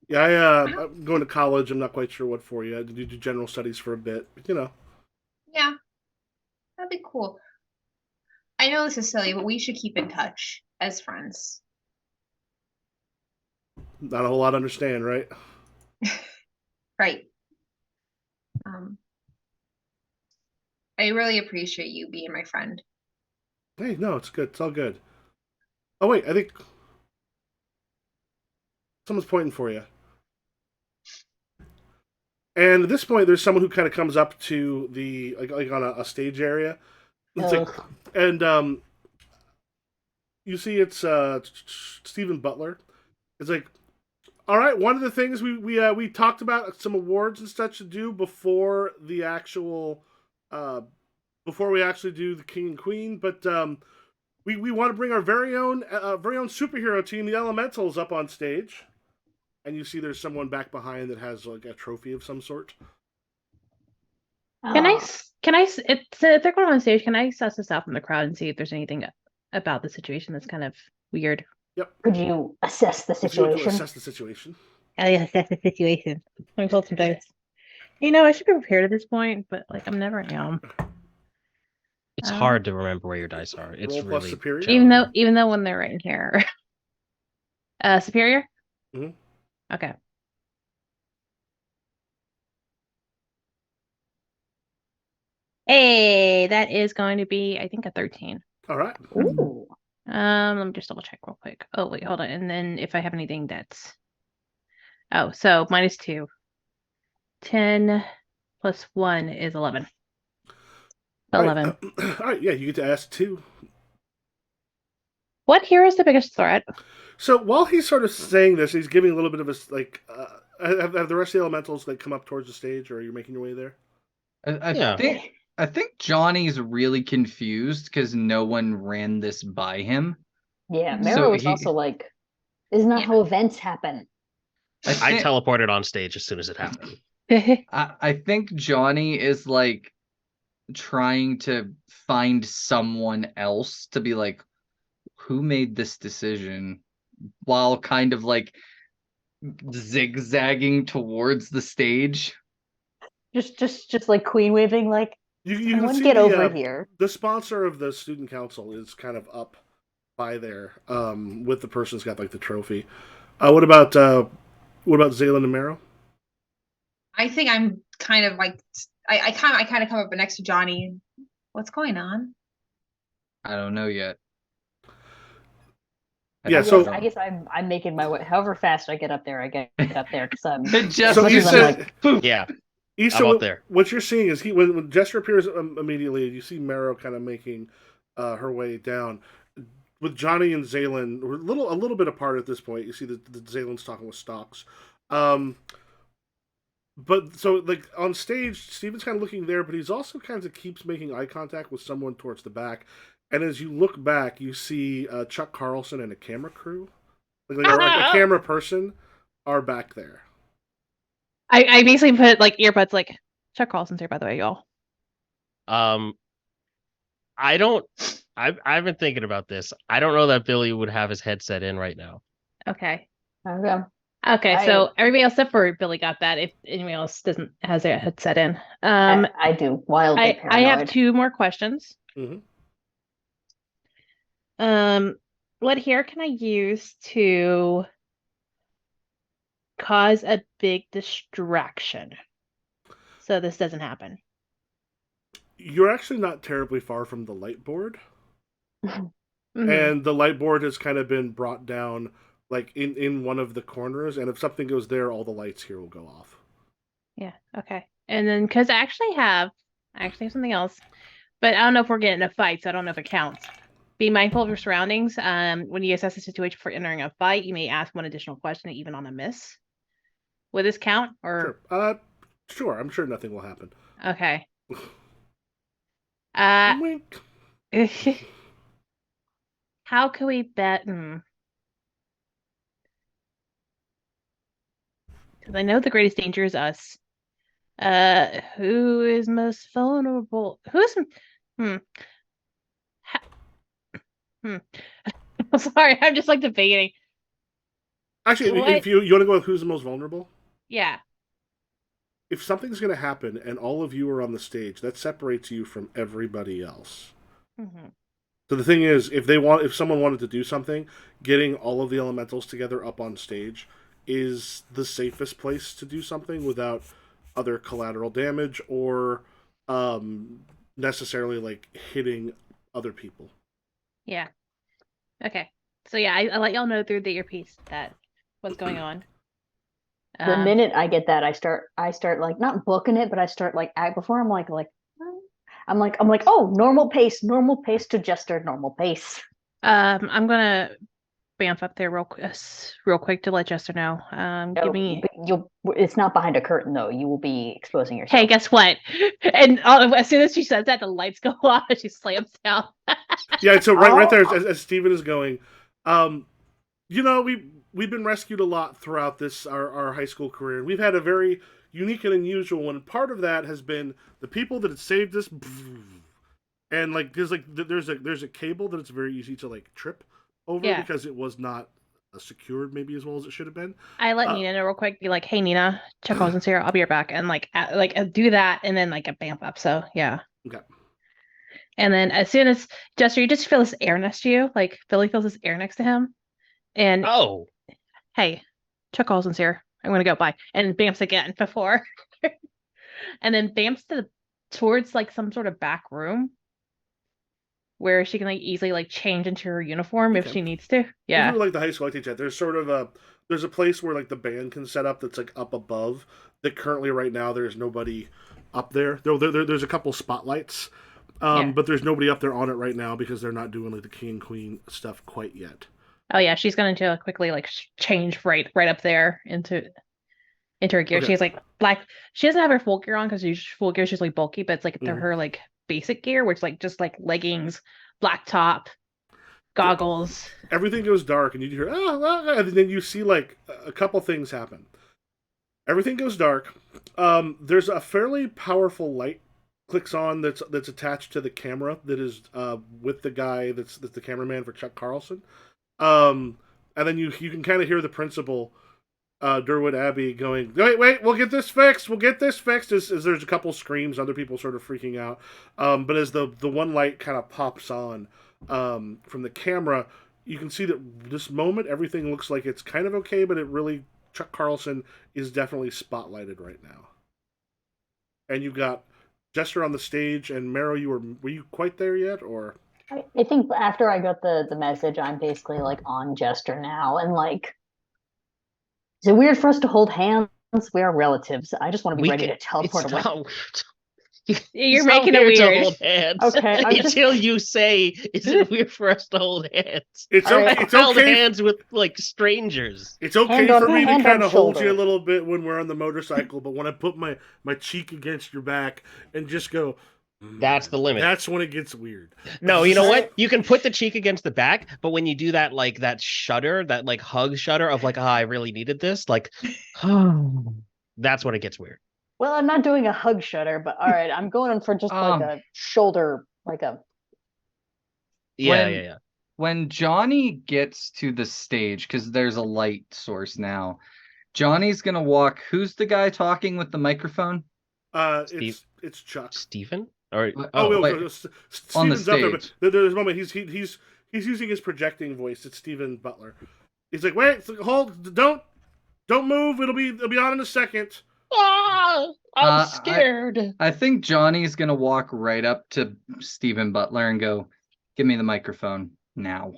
Yeah, I'm going to college. I'm not quite sure what for yet. I do general studies for a bit. But. Yeah, that'd be cool. I know this is silly, but we should keep in touch as friends. Not a whole lot to understand, right? Right. Um, I really appreciate you being my friend. Hey, no, it's good. It's all good. Oh wait, I think someone's pointing for you. And at this point, there's someone who kind of comes up to the like on a stage area. It's like, Ugh. and you see it's Stephen Butler. It's like, all right, one of the things we talked about some awards and such to do before the actual uh, before we actually do the King and Queen, but we want to bring our very own superhero team, the Elementals, up on stage. And you see there's someone back behind that has like a trophy of some sort. Aw. It's if they're going on stage, can I suss this out from the crowd and see if there's anything about the situation that's kind of weird? Yep. Could you assess the Would you like to situation? assess the situation? Oh yeah, that's the situation. Let me pull some dice. I should be prepared at this point, but like I'm never am. It's Um, hard to remember where your dice are. It's Roll plus really superior? challenging. even though when they're right in here. Superior? Mhm. Okay. Hey, that is going to be, I think, a 13. All right. Ooh. Let me just double check real quick. Oh, wait, hold on. And then if I have anything that's, oh, so -2. 10 plus 1 is 11. All right. 11. All right. Yeah, you get to ask two. What hero is the biggest threat? So while he's sort of saying this, he's giving a little bit of a like. Have the rest of the elementals like come up towards the stage, or are you making your way there? I Yeah. think I think Johnny's really confused because no one ran this by him. Yeah, Mhm. So Mero was also like, isn't that Yeah. how events happen? I teleported on stage as soon as it happened. I think Johnny is like trying to find someone else to be like, who made this decision, while kind of like zigzagging towards the stage. Just like queen waving, like, You can someone see get over here. the sponsor of the student council is kind of up by there with the person who's got like the trophy. What about Zaylen and Mero? I think I'm kind of like I kind of come up next to Johnny. What's going on? I don't know yet. Yeah, don't I know. guess I'm making my way. However fast I get up there, I get up there because I'm Just as much you as I'm said like, poof. Yeah, Issa, I'm up there. what you're seeing is when Jester appears immediately, you see Mero kind of making her way down. With Johnny and Zaylen, we're a little bit apart at this point. You see the Zaylen's talking with Stocks. Um, But so like on stage, Steven's kind of looking there, but he's also kind of keeps making eye contact with someone towards the back. And as you look back, you see Chuck Carlson and a camera crew, like a camera person, are back there. I basically put like earbuds like Chuck Carlson's here, by the way, y'all. Um, I don't. I've been thinking about this. I don't know that Billy would have his headset in right now. Okay. Okay. Okay, so everybody else except for Billy got that. If anyone else doesn't has their headset in. I do. Wildly I paranoid. have 2 more questions. Mm-hmm. What hair can I use to cause a big distraction so this doesn't happen? You're actually not terribly far from the light board. Mhm. And the light board has kind of been brought down like in one of the corners, and if something goes there, all the lights here will go off. Yeah, okay. And then because I actually have something else, but I don't know if we're getting a fight, so I don't know if it counts. Be mindful of your surroundings. When you assess the situation for entering a fight, you may ask one additional question, even on a miss. Would this count? Or Sure. Sure. I'm sure nothing will happen. okay. Wink. How can we bet? Because I know the greatest danger is us. Who is most vulnerable? Hmm. Hmm. I'm sorry, I'm just like debating. Actually, What? if you want to go with who's the most vulnerable, Yeah. if something's going to happen and all of you are on the stage, that separates you from everybody else. Mm-hmm. So the thing is, if someone wanted to do something, getting all of the elementals together up on stage is the safest place to do something without other collateral damage or um, necessarily like hitting other people. Yeah. Okay. So yeah, I let y'all know through the earpiece that what's going on. The minute I get that, I start like not booking it, but I start like before I'm like I'm like, oh, normal pace to Jester, normal pace. I'm gonna bamf up there real quick to let Jester know. Give me. It's not behind a curtain though. You will be exposing yourself. Hey, guess what? And as soon as she says that, the lights go off and she slams down. Yeah, so right there, as Steven is going, we've been rescued a lot throughout our high school career. We've had a very unique and unusual one. Part of that has been the people that have saved us, and like there's a cable that it's very easy to like trip over because it was not secured maybe as well as it should have been. I let Nina know real quick, be like, "Hey Nina, check Colin's here. I'll be right back," and do that, and then like a bamf up. So yeah. Okay. And then as soon as Jester, you just feel this air next to you, like Billy feels this air next to him, and hey, Chuck Colson's here. I'm gonna go. Bye. And bamfs again before, and then bamfs towards like some sort of back room where she can like easily like change into her uniform if she needs to. Yeah. If you like the high school I teach at, there's sort of there's a place where like the band can set up that's like up above. That currently right now there's nobody up there. There's a couple spotlights, but there's nobody up there on it right now because they're not doing like the king and queen stuff quite yet. Oh yeah, she's going to quickly like change right up there into her gear. Okay. She has like black. She doesn't have her full gear on because full gear she's like bulky, but it's like her like basic gear, which like just like leggings, black top, goggles. Everything goes dark, and you hear and then you see like a couple things happen. Everything goes dark. There's a fairly powerful light clicks on that's attached to the camera that is with the guy that's the cameraman for Chuck Carlson. And then you can kind of hear the principal, Durwood Abbey, going, wait, we'll get this fixed. As there's a couple screams, other people sort of freaking out. But as the one light kind of pops on from the camera, you can see that this moment everything looks like it's kind of okay, but it really Chuck Carlson is definitely spotlighted right now. And you've got Jester on the stage, and Marrow, were you quite there yet, or? I think after I got the message, I'm basically like on Jester now, and like, is it weird for us to hold hands? We are relatives. I just want to be ready to teleport away. You're It's making not it weird to weird. hold hands Okay, I'm just until you say, "Is it weird for us to hold hands?" It's All okay. right. I've It's held okay. hands with like strangers. It's okay Hand on- for me to hand on kind of hold you a shoulder. little bit when we're on the motorcycle, but when I put my cheek against your back and just go, That's the limit. That's when it gets weird. No, you know All what? right. You can put the cheek against the back, but when you do that, like that shudder, that like hug shudder of like, I really needed this, like, that's when it gets weird. Well, I'm not doing a hug shudder, but all right, I'm going in for just like a shoulder, like a. Yeah. When Johnny gets to the stage, because there's a light source now, Johnny's gonna walk. Who's the guy talking with the microphone? It's Chuck. Stephen? Or Wait, on the Steven's up there, but stage. there's a moment he's using his projecting voice. It's Stephen Butler. He's like, wait, hold, don't move. It'll be on in a second. I'm scared. I think Johnny's gonna walk right up to Stephen Butler and go, "Give me the microphone now."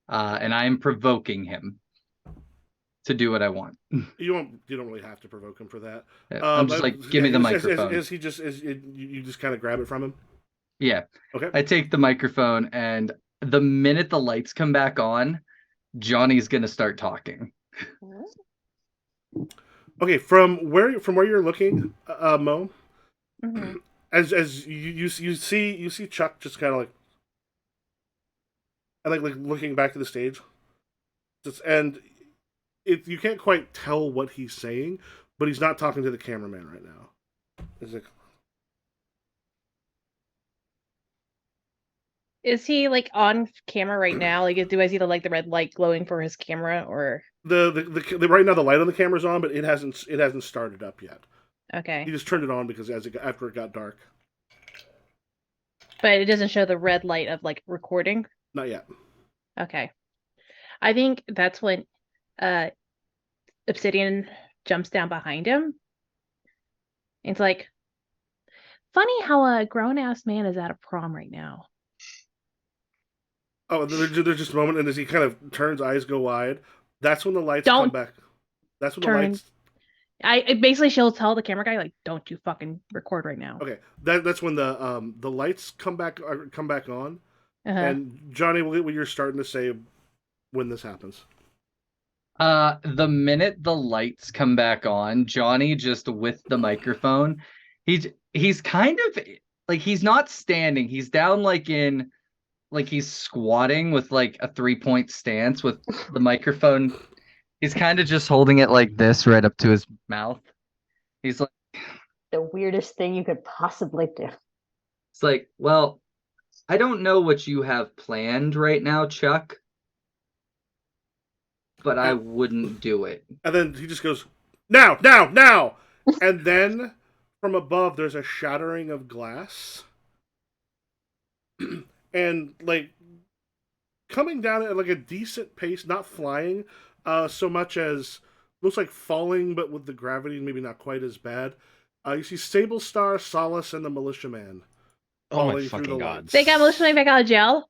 And I am provoking him to do what I want. You don't really have to provoke him for that. I'm just like, give me the microphone. Is he just you just kind of grab it from him? Yeah. Okay. I take the microphone, and the minute the lights come back on, Johnny's gonna start talking. Okay, from where you're looking, Mo, Mhm. as you see Chuck just kind of like, and like looking back to the stage, and you can't quite tell what he's saying, but he's not talking to the cameraman right now. It's like, Is he like on camera right now? Like, do I see the red light glowing for his camera, or the right now the light on the camera's on, but it hasn't started up yet. okay? He just turned it on because after it got dark. But it doesn't show the red light of like recording. Not yet. Okay, I think that's when Obsidian jumps down behind him. It's like, funny how a grown ass man is at a prom right now. Oh, there's just a moment, and as he kind of turns, eyes go wide. That's when the lights Don't come back. That's when turn. the lights. I basically she'll tell the camera guy like, "Don't you fucking record right now." Okay, that's when the lights come back on, Uh-huh. and Johnny, will get what you're starting to say when this happens. The minute the lights come back on, Johnny just with the microphone, he's kind of like, he's not standing, he's down like he's squatting with like a 3-point stance with the microphone. He's kind of just holding it like this right up to his mouth. He's like, The weirdest thing you could possibly do. it's like, well, I don't know what you have planned right now, Chuck, but I wouldn't do it. And then he just goes, now, now, now! And then from above, there's a shattering of glass. And, like, coming down at, like, a decent pace, not flying so much as, looks like falling, but with the gravity maybe not quite as bad. You see Sable Star, Solace, and the Militiaman. Oh my falling through fucking the god. lights. They got Melissa back out of jail.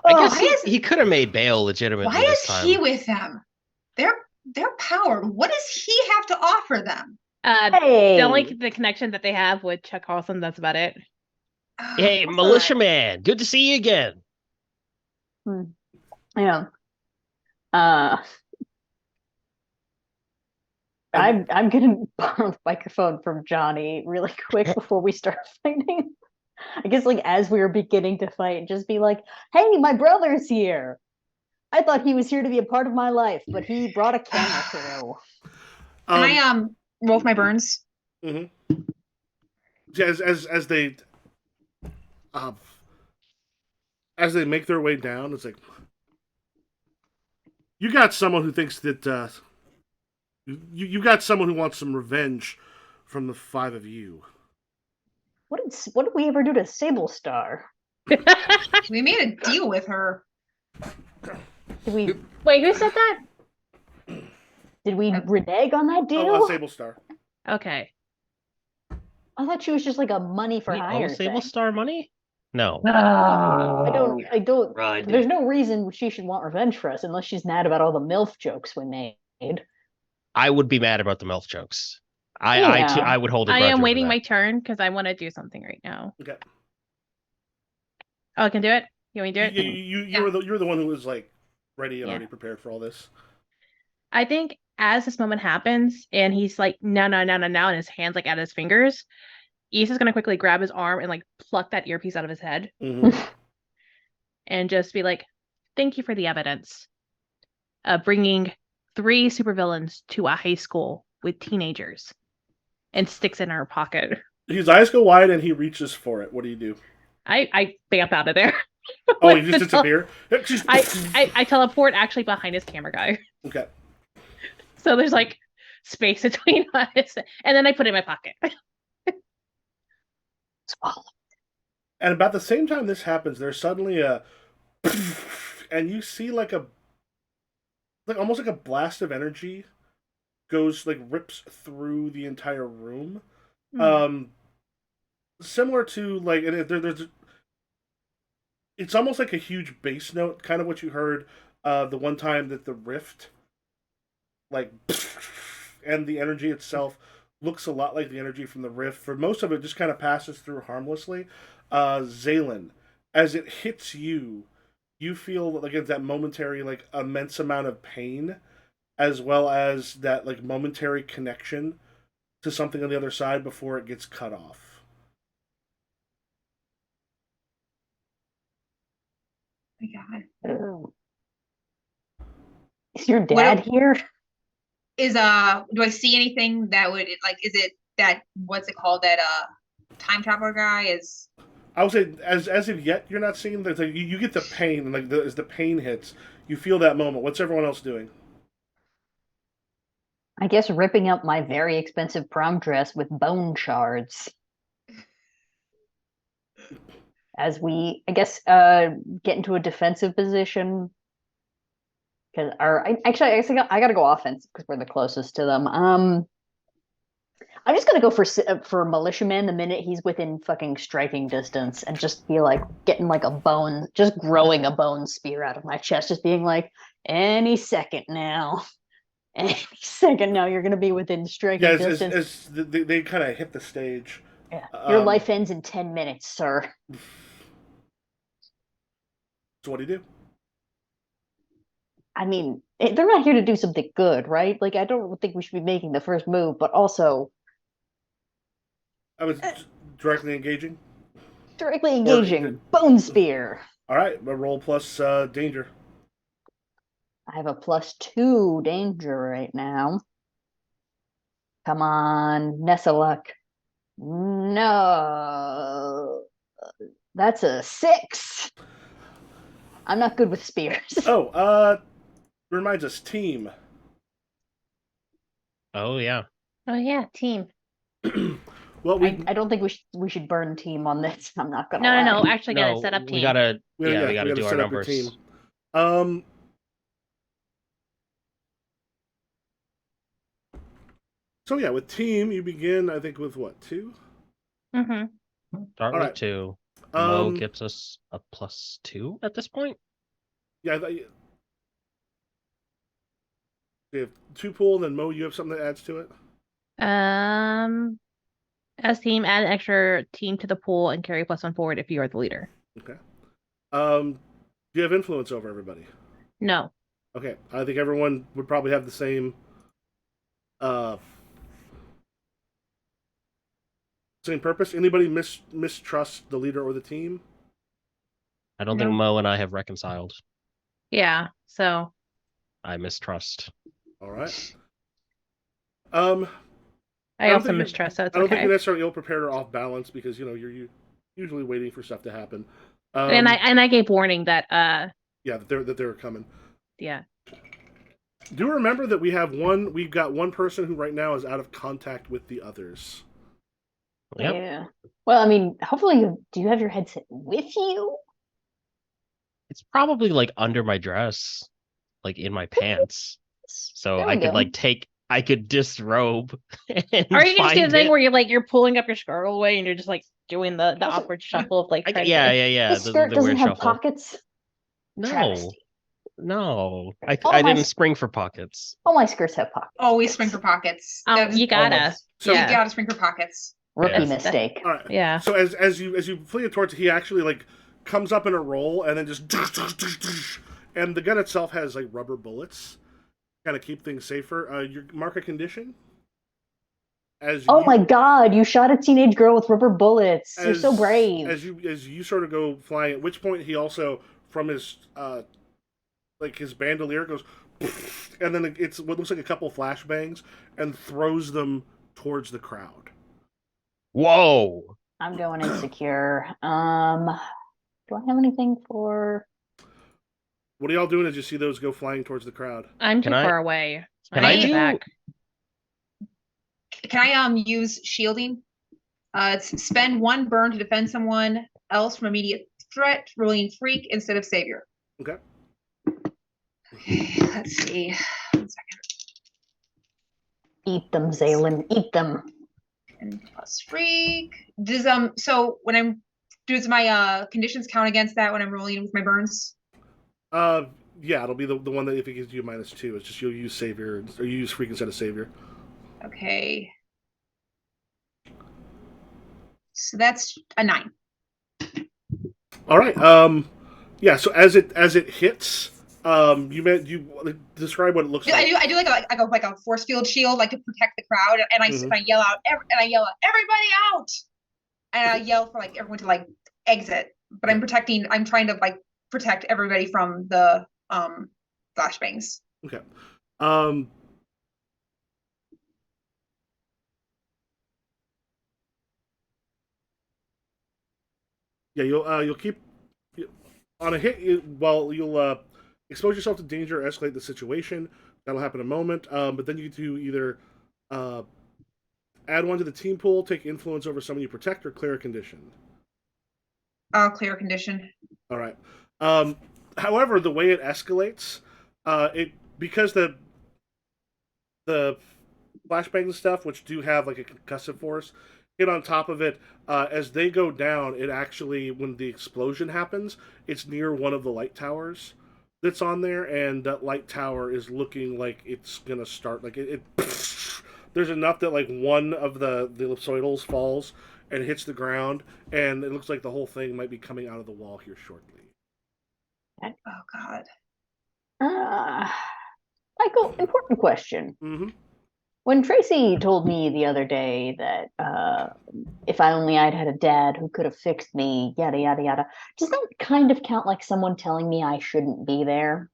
I guess Why is- he could have made bail legitimately Why this is time. he with them? They're powered. What does he have to offer them? Hey, The only the connection that they have with Chuck Carlson, that's about it. Hey, What's Militia that? Man, good to see you again. yeah. I'm gonna borrow the microphone from Johnny really quick before we start fighting. I guess like as we were beginning to fight, just be like, "Hey, my brother's here. I thought he was here to be a part of my life, but he brought a camera crew." Can I roll for my burns? Mm-hmm. As they make their way down, it's like, you got someone who thinks that you got someone who wants some revenge from the five of you. What did we ever do to Sable Star? We made a deal with her. Did we Wait, who said that? renege on that deal? Oh, Sable Star. Okay. I thought she was just like a money for We hire owe Sable thing. Star money? No. I don't. Right. There's no reason she should want revenge for us unless she's mad about all the MILF jokes we made. I would be mad about the MILF jokes. I would hold a I grudge am over waiting that. my turn because I want to do something right now. Okay. Oh, I can do it? You want me to do it? You're the one who was like ready and Yeah. already prepared for all this. I think as this moment happens and he's like, no, and his hand's like at his fingers, Issa's gonna quickly grab his arm and like pluck that earpiece out of his head Mm-hmm. and just be like, thank you for the evidence of bringing 3 supervillains to a high school with teenagers, and sticks it in her pocket. His eyes go wide and he reaches for it. What do you do? I bamp out of there. Oh, With you just the disappear? I teleport actually behind his camera guy. Okay. So there's like space between us. And then I put it in my pocket. And about the same time this happens, there's suddenly a and you see like almost like a blast of energy goes like rips through the entire room. Similar to like there's it's almost like a huge bass note, kind of what you heard the one time that the rift like and the energy itself looks a lot like the energy from the rift. For most of it just kind of passes through harmlessly. Zalen, as it hits you, you feel like it's that momentary like immense amount of pain, as well as that like momentary connection to something on the other side before it gets cut off. Oh my God. Oh. Is your dad here? Do I see anything that would like? Is it that what's it called? That time traveler guy is. I would say, as of yet, you're not seeing that. Like, you get the pain, and like as the pain hits, you feel that moment. What's everyone else doing? I guess ripping up my very expensive prom dress with bone shards. As we, I guess, get into a defensive position. Because I gotta go offense because we're the closest to them. I'm just gonna go for militiaman the minute he's within fucking striking distance, and just be like getting like just growing a bone spear out of my chest, just being like, any second now, any second now, you're gonna be within striking distance. As they kind of hit the stage. Yeah. Your life ends in 10 minutes, sir. So what do you do? I mean, they're not here to do something good, right? Like, I don't think we should be making the first move, but also I was directly engaging. directly engaging. Bone spear. All right, a roll plus danger. I have a +2 danger right now. Come on, Nessaluk. No. That's a 6. I'm not good with spears. Oh, reminds us, team. Oh yeah. Oh yeah, team. Well, I don't think we should burn team on this. I'm not gonna No, lie. actually gotta set up team. We gotta we do our set up numbers. your team. So yeah, with team you begin. I think with what 2? Mm-hmm. Start All with right. 2. Mo gives us a +2 at this point. Yeah, we have 2 pool, and then Mo, you have something that adds to it. As team, add an extra team to the pool and carry +1 forward if you are the leader. Okay. Do you have influence over everybody? No. Okay, I think everyone would probably have the same same purpose. Anybody mistrust the leader or the team? I don't think Mo and I have reconciled. Yeah, so I mistrust. All right. I also mistrust, so it's I don't okay. think you're necessarily ill prepared or off balance because you're usually waiting for stuff to happen. And I gave warning that yeah, that they were coming. Yeah. Do remember that we've got one person who right now is out of contact with the others. Yep. Yeah. Well, I mean, hopefully do you have your headset with you? It's probably like under my dress, like in my pants. So I could disrobe. And Are you gonna do the find thing it. where you're pulling up your skirt all the way and you're just like doing the awkward shuffle of like trying Yeah. The skirt The doesn't weird have shuffle. pockets. No. Travesty. No, I All my didn't s- spring for pockets. All my skirts have pockets. Always spring for pockets. Oh, That's you gotta. Always. So- you Yeah. gotta spring for pockets. Rookie Yes. mistake. All right. Yeah. So as you fling it towards it, he actually like comes up in a roll and then just and the gun itself has like rubber bullets, kind of keep things safer. Your mark a condition. Oh my god, you shot a teenage girl with rubber bullets. You're so brave. As you sort of go flying, at which point he also from his like his bandolier goes, and then it's what looks like a couple flashbangs and throws them towards the crowd. Whoa! I'm going insecure. Do I have anything for? What are y'all doing as you see those go flying towards the crowd? I'm too Can I- far away. Can I'm I in the do? back. Can I use shielding? It's spend 1 burn to defend someone else from immediate threat, rolling freak instead of savior. Okay. Let's see. 1 second. Eat them, Zalen. Eat them. And plus freak. Does so when I'm does my conditions count against that when I'm rolling with my burns? Yeah, it'll be the one that if it gives you a -2, it's just you'll use savior or you use freak instead of savior. Okay. So that's a 9. All right. Yeah. So as it hits, you describe what it looks like. I do like a force field shield, like to protect the crowd, and I yell out everybody out, and I yell for like everyone to like exit. But I'm trying to like protect everybody from the flashbangs. Okay. Yeah, you'll keep on a hit. You'll expose yourself to danger, or escalate the situation. That'll happen in a moment. But then you get to either add 1 to the team pool, take influence over someone you protect, or clear a condition. Clear condition. All right. However, the way it escalates, because the flashbangs and stuff, which do have like a concussive force, hit on top of it. As they go down, it actually, when the explosion happens, it's near one of the light towers that's on there, and that light tower is looking like it's gonna start like it there's enough that like one of the ellipsoidals falls and hits the ground, and it looks like the whole thing might be coming out of the wall here shortly. Oh God. Michael, important question. Mm-hmm. When Tracy told me the other day that if I only I'd had a dad who could have fixed me, yada yada yada, does that kind of count like someone telling me I shouldn't be there?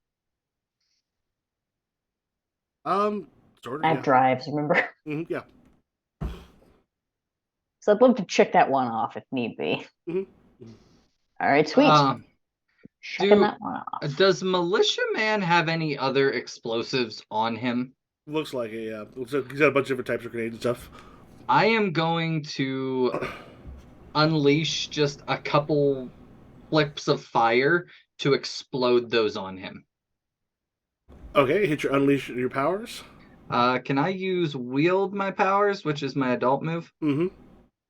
Sort of. I have Yeah. drives, remember? Mm-hmm, yeah. So I'd love to check that one off if need be. Mm-hmm. All right, sweet. Checking do- that one off. Does Militia Man have any other explosives on him? Looks like it. Yeah. He's got a bunch of different types of grenades and stuff. I am going to unleash just a couple flips of fire to explode those on him. Okay, hit your unleash your powers. Can I use wield my powers, which is my adult move? Mm-hmm.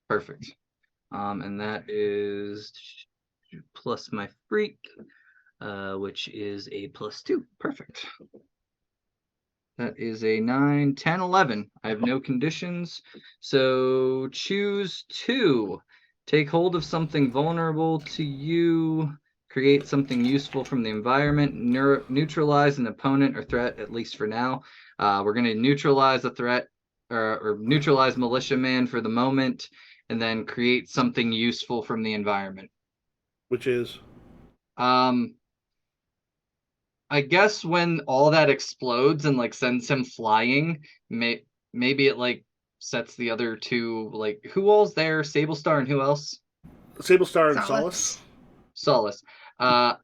Perfect. And that is plus my freak, which is a +2. Perfect. That is a 9, 10, 11. I have no conditions. So choose 2. Take hold of something vulnerable to you. Create something useful from the environment. Neutralize an opponent or threat, at least for now. We're going to neutralize a threat or neutralize Militia Man for the moment, and then create something useful from the environment. Which is? I guess when all that explodes and like sends him flying, maybe it like sets the other two, like who all's there? Sablestar and who else? Sablestar and Solace. Solace.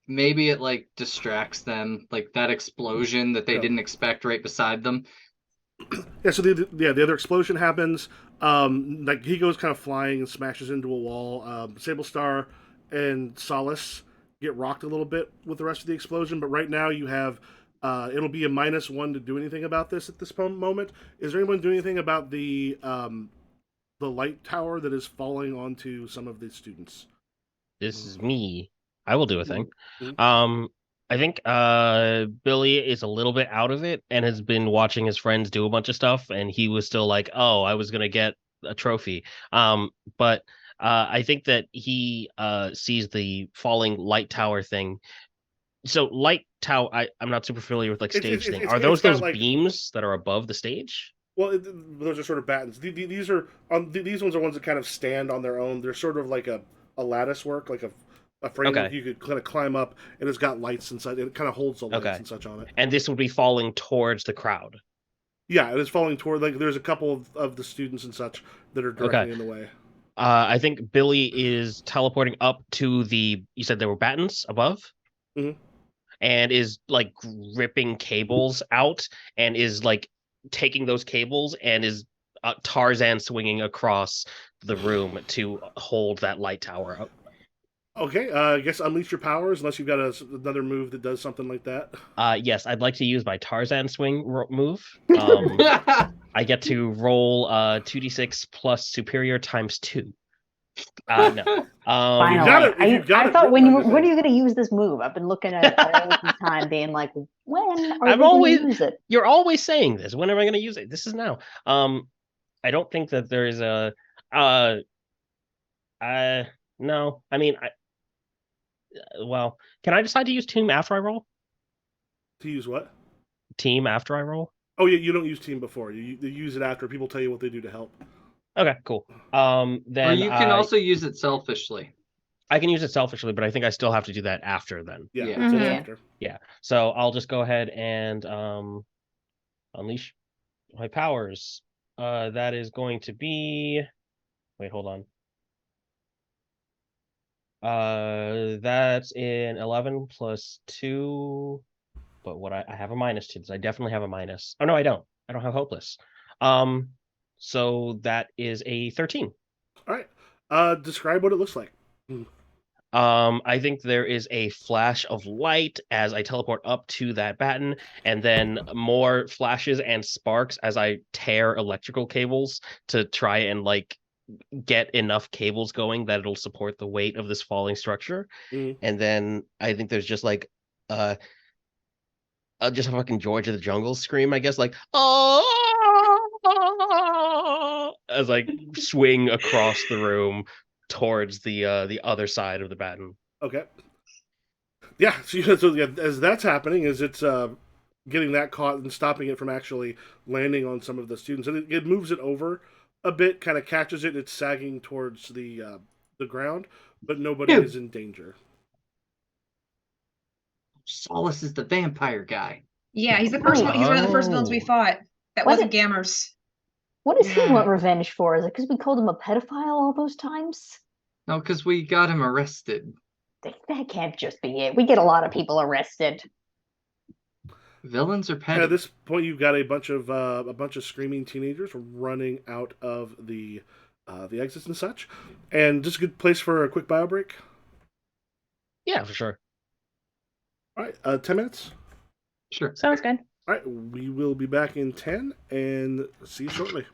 Maybe it like distracts them, like that explosion that they didn't expect right beside them. Yeah, so the other explosion happens. Like he goes kind of flying and smashes into a wall. Sablestar and Solace get rocked a little bit with the rest of the explosion, but right now you have it'll be a -1 to do anything about this at this moment. Is there anyone doing anything about the light tower that is falling onto some of the students? This is me. I will do a thing. Mhm. I think Billy is a little bit out of it and has been watching his friends do a bunch of stuff, and he was still like, "Oh, I was gonna get a trophy." But I think that he sees the falling light tower thing. So light tower, I'm not super familiar with like stage thing. Are It's got those like, beams that are above the stage? well, those are sort of battens. These are these ones are ones that kind of stand on their own. They're sort of like a lattice work, like a framework Okay, you could kind of climb up, and it's got lights inside. It kind of holds the lights okay. and such on it. And this would be falling towards the crowd. Yeah, it is falling toward, like, there's a couple of the students and such that are Okay. directly in the way. I think Billy is teleporting up to the. You said there were battens above, Mhm. and is like ripping cables out, and is like taking those cables, and is Tarzan swinging across the room to hold that light tower up. Okay, I guess unleash your powers unless you've got another move that does something like that. Yes, I'd like to use my Tarzan swing move. I get to roll 2d6 plus superior times 2. No. You've got Finally, it. If you've got I it thought written on your when are thing. you going to use this move? I've been looking at it all the time, being like, when are I'm they going always to use it? you're always saying this. When am I going to use it? This is now. I don't think that there's a uh no. I mean, well, can I decide to use team after I roll? To use what? Team after I roll? Oh yeah, you don't use team before. You use it after people tell you what they do to help. Okay, cool. Or Then you can also use it selfishly. I can use it selfishly, but I think I still have to do that after then. Yeah, Yeah. it's Mhm. after. Yeah. So I'll just go ahead and unleash my powers. That is going to be. Wait, hold on. That's in 11 plus 2. But what I have a minus to this. I definitely have a minus. Oh no, I don't. I don't have hopeless. Um, so that is a 13. All right. Describe what it looks like. I think there is a flash of light as I teleport up to that batten, and then more flashes and sparks as I tear electrical cables to try and like get enough cables going that it'll support the weight of this falling structure. Mm. And then I think there's just like uh just a fucking George of the Jungle scream, I guess, like oh, as I swing across the room towards the other side of the batten. Okay. Yeah. So yeah, as that's happening, is it's getting that caught and stopping it from actually landing on some of the students, and it moves it over a bit, kind of catches it. It's sagging towards the ground, but nobody Dude. is in danger. Solace is the vampire guy. Yeah, he's the first one. He's one of the first villains we Oh. fought. That What wasn't Gammers. What does he Yeah. want revenge for? Is it because we called him a pedophile all those times? No, because we got him arrested. That can't just be it. We get a lot of people arrested. Villains are And petty. at this point, you've got a bunch of screaming teenagers running out of the exits and such, and just a good place for a quick bio break. Yeah, for sure. All right, 10 minutes. Sure. Sounds good. All right, we will be back in 10 and see you shortly.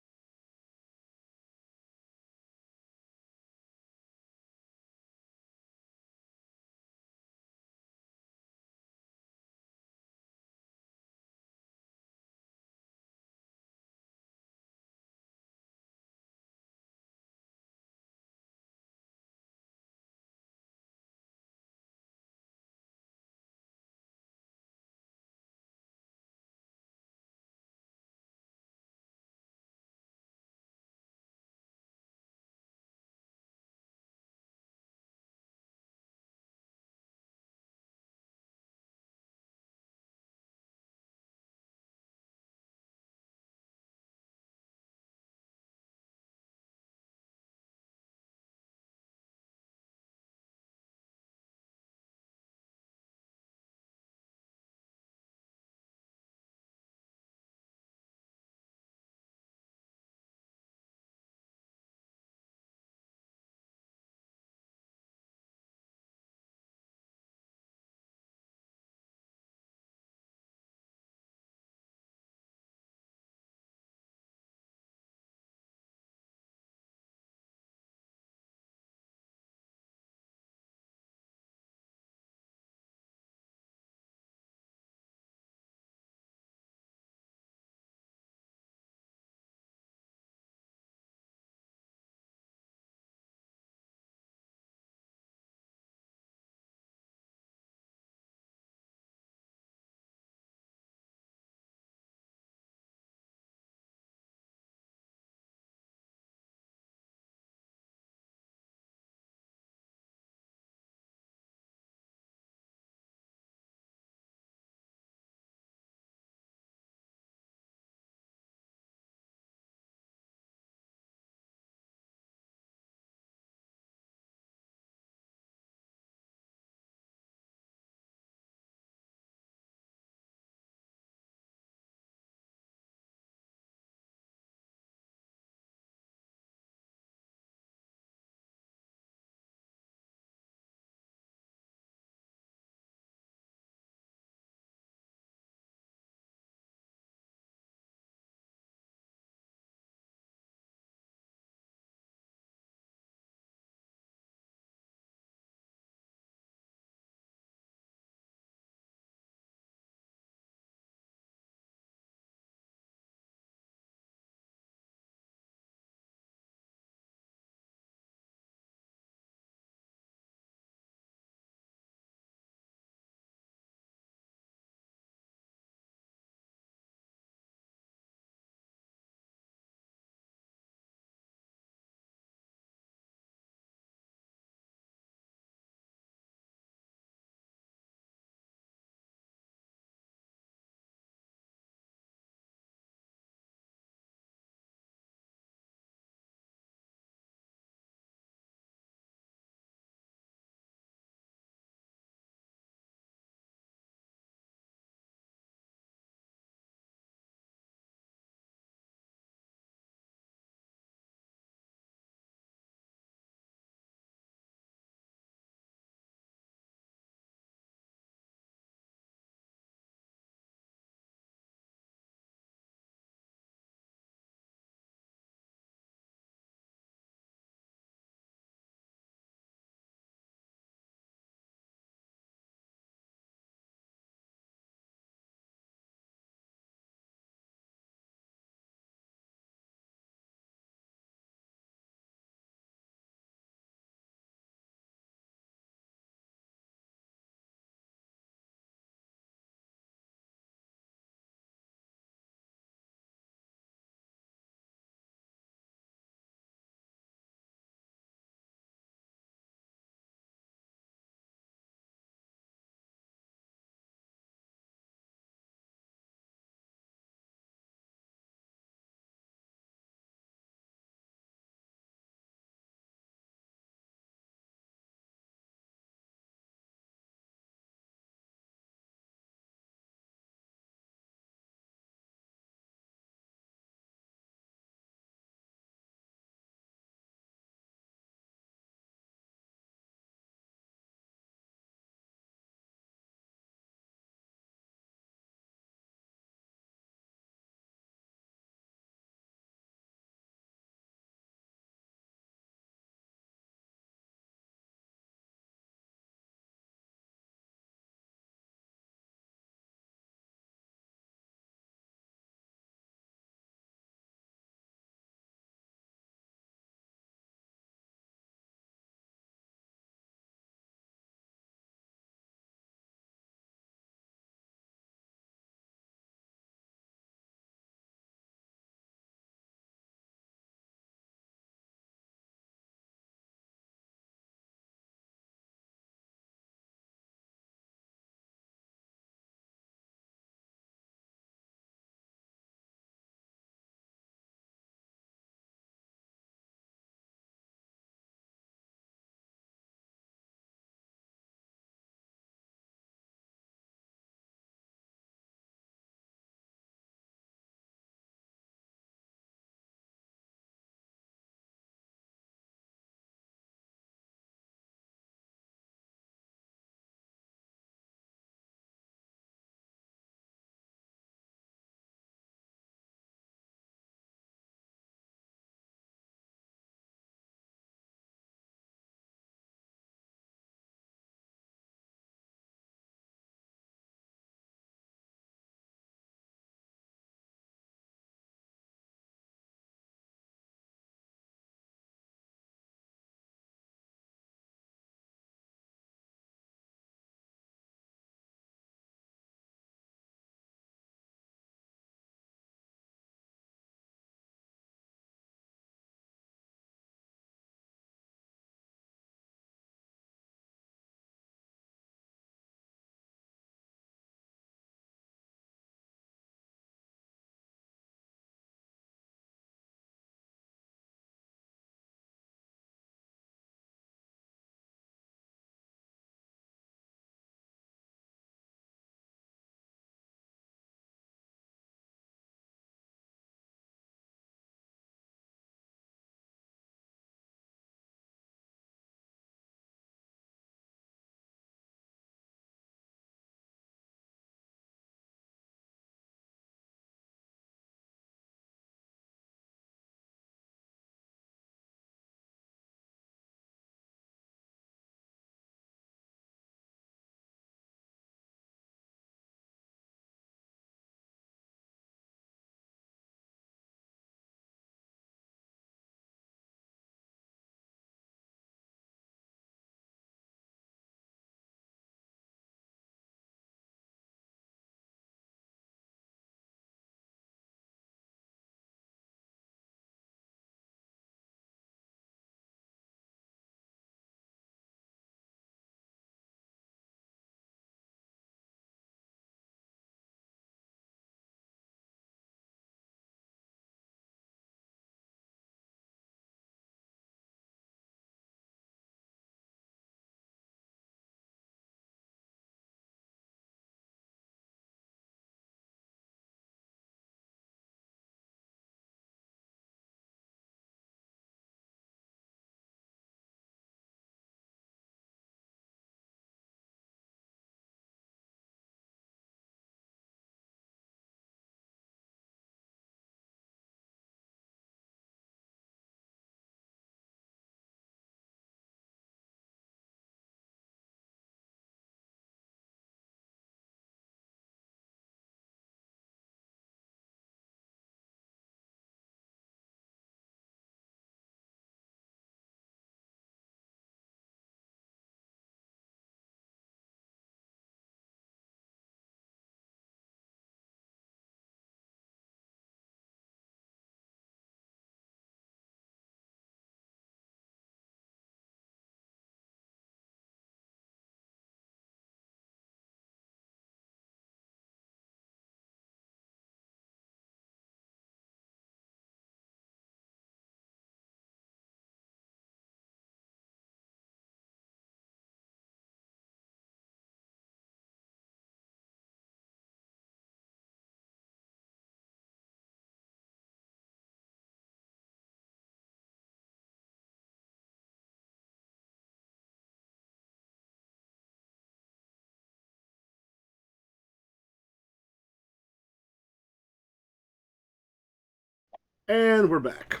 And we're back.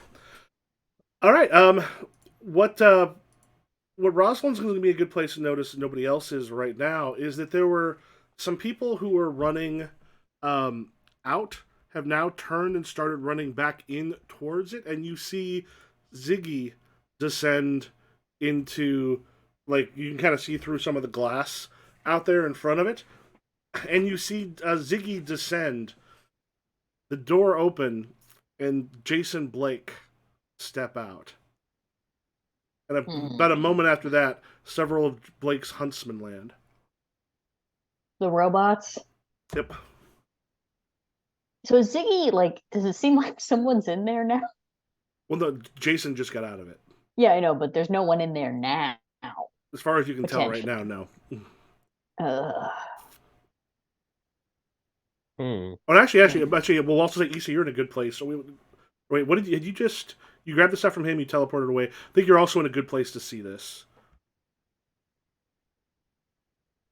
All right. What Rosalind's going to be a good place to notice, and nobody else is right now, is that there were some people who were running um, out have now turned and started running back in towards it, and you see Ziggy descend into, like, you can kind of see through some of the glass out there in front of it, and you see Ziggy descend, the door open, and Jason Blake step out. And about a moment after that, several of Blake's huntsmen land. The robots. Yep. So is Ziggy, like, does it seem like someone's in there now? Well, no, Jason just got out of it. Yeah, I know, but there's no one in there now. As far as you can tell right now, no. Uh, Hmm. Oh, actually, we'll also say, Issa, you're in a good place. So wait, what did you just? You grabbed the stuff from him, you teleported away. I think you're also in a good place to see this.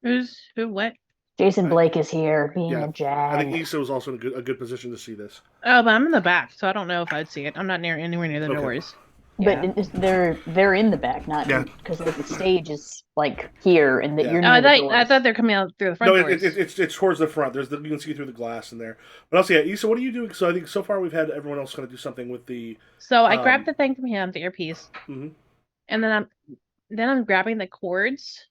Who? What? Jason Blake is here being Yeah, a I think jag. Issa was also in a good position to see this. Oh, but I'm in the back, so I don't know if I'd see it. I'm not anywhere near the Okay. doors. But Yeah. they're in the back, not Yeah. because the stage is like here, and that Yeah. you're Oh, near the doors. I thought they're coming out through the front No, doors. it's towards the front. You can see through the glass in there. But also, yeah, Issa, what are you doing? So I think so far we've had everyone else kind of do something with the. So I grabbed the thing from him, the earpiece, Mm-hmm. and then I'm grabbing the cords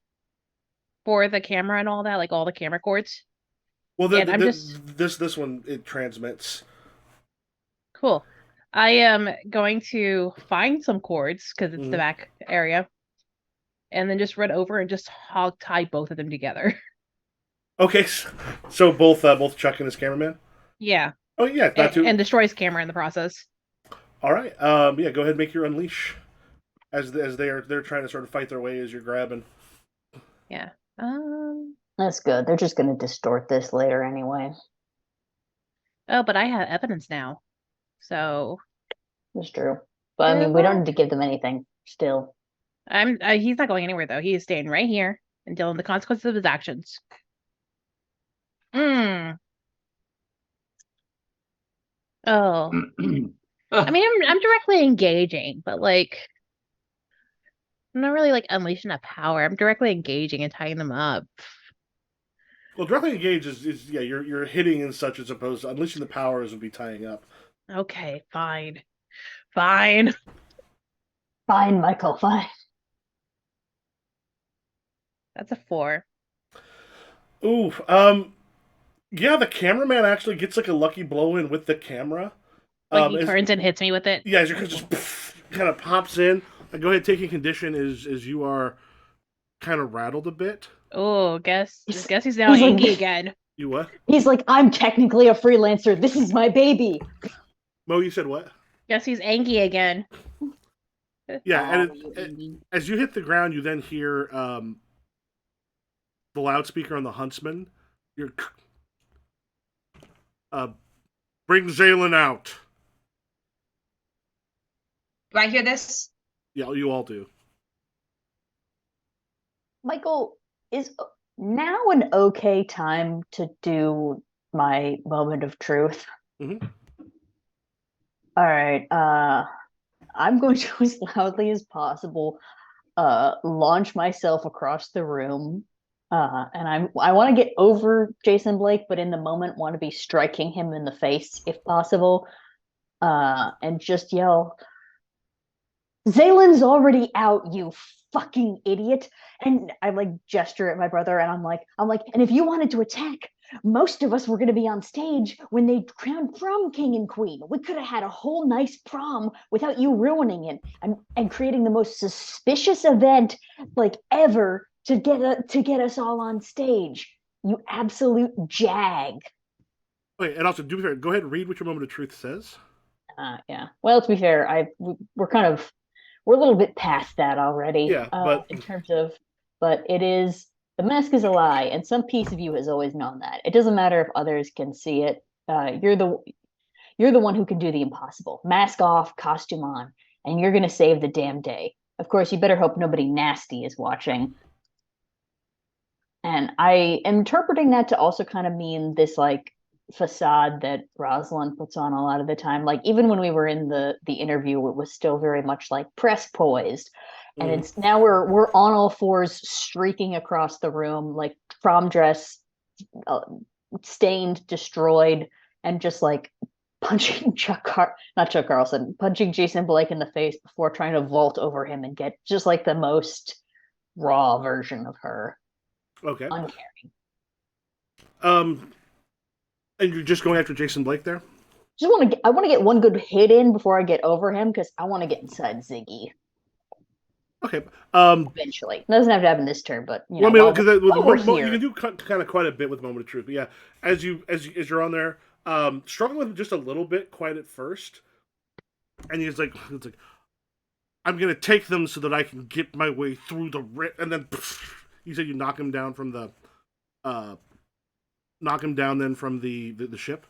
for the camera and all that, like all the camera cords. Well, And I'm just this one it transmits. cool. I am going to find some cords because it's the Mhm. back area, and then just run over and just hog tie both of them together. Okay, so both Chuck and his cameraman. Yeah, Oh yeah, not too. and destroy his camera in the process. All right. Yeah, go ahead and make your unleash as they're trying to sort of fight their way as you're grabbing. Yeah. That's good. They're just gonna distort this later anyway. Oh, but I have evidence now, so That's true. But I mean, we don't need to give them anything. Still, he's not going anywhere though. He is staying right here and dealing with the consequences of his actions. Hmm. Oh. I mean, I'm directly engaging, but like I'm not really like unleashing a power. I'm directly engaging and tying them up. Well, directly engage is yeah, you're hitting and such as opposed to unleashing the powers would be tying up. Okay, fine. Fine. fine, Michael, fine. That's a 4. Ooh, yeah, the cameraman actually gets like a lucky blow in with the camera. Like he turns and hits me with it. Yeah, as your just kind of pops in. Go ahead, taking condition as you are kind of rattled a bit. Oh, guess he's now He's like- angry again. You what? He's like, I'm technically a freelancer. This is my baby. Mo, you said what? Guess he's angry again. Yeah, Oh, and as you hit the ground, you then hear the loudspeaker on the huntsman. You're bring Zaylen out. Do I hear this? Yeah, you all do. Michael, is now an okay time to do my moment of truth? Mhm. All right. I'm going to, as loudly as possible, launch myself across the room. And I want to get over Jason Blake, but in the moment want to be striking him in the face if possible. And just yell, Zaylen's already out, you fucking idiot. And I like gesture at my brother and I'm like, and if you wanted to attack, most of us were going to be on stage when they crowned prom king and queen. We could have had a whole nice prom without you ruining it and creating the most suspicious event like ever to get us all on stage. You absolute jag. Okay, and also, do me a favor, go ahead and read what your moment of truth says. Yeah. Well, to be fair, we're a little bit past that already. Yeah, but in terms of, but it is the mask is a lie, and some piece of you has always known that. It doesn't matter if others can see it. You're the one who can do the impossible. Mask off, costume on, and you're gonna save the damn day. Of course, you better hope nobody nasty is watching. And I am interpreting that to also kind of mean this like facade that Rosalind puts on a lot of the time. Like even when we were in the interview, it was still very much like press poised. And it's now we're on all fours streaking across the room, like prom dress stained, destroyed, and just like punching not Chuck Carlson, punching Jason Blake in the face before trying to vault over him and get just like the most raw version of her. Okay. Uncaring. And you're just going after Jason Blake there? I want to get one good hit in before I get over him because I want to get inside Ziggy. Okay. Eventually, it doesn't have to happen this turn, but well, I mean, because you can do kind of quite a bit with Moment of Truth. But yeah, as you're on there, struggling with him just a little bit, quite at first, and it's like, I'm gonna take them so that I can get my way through the rip, and then you said you knock him down from the, then from the ship.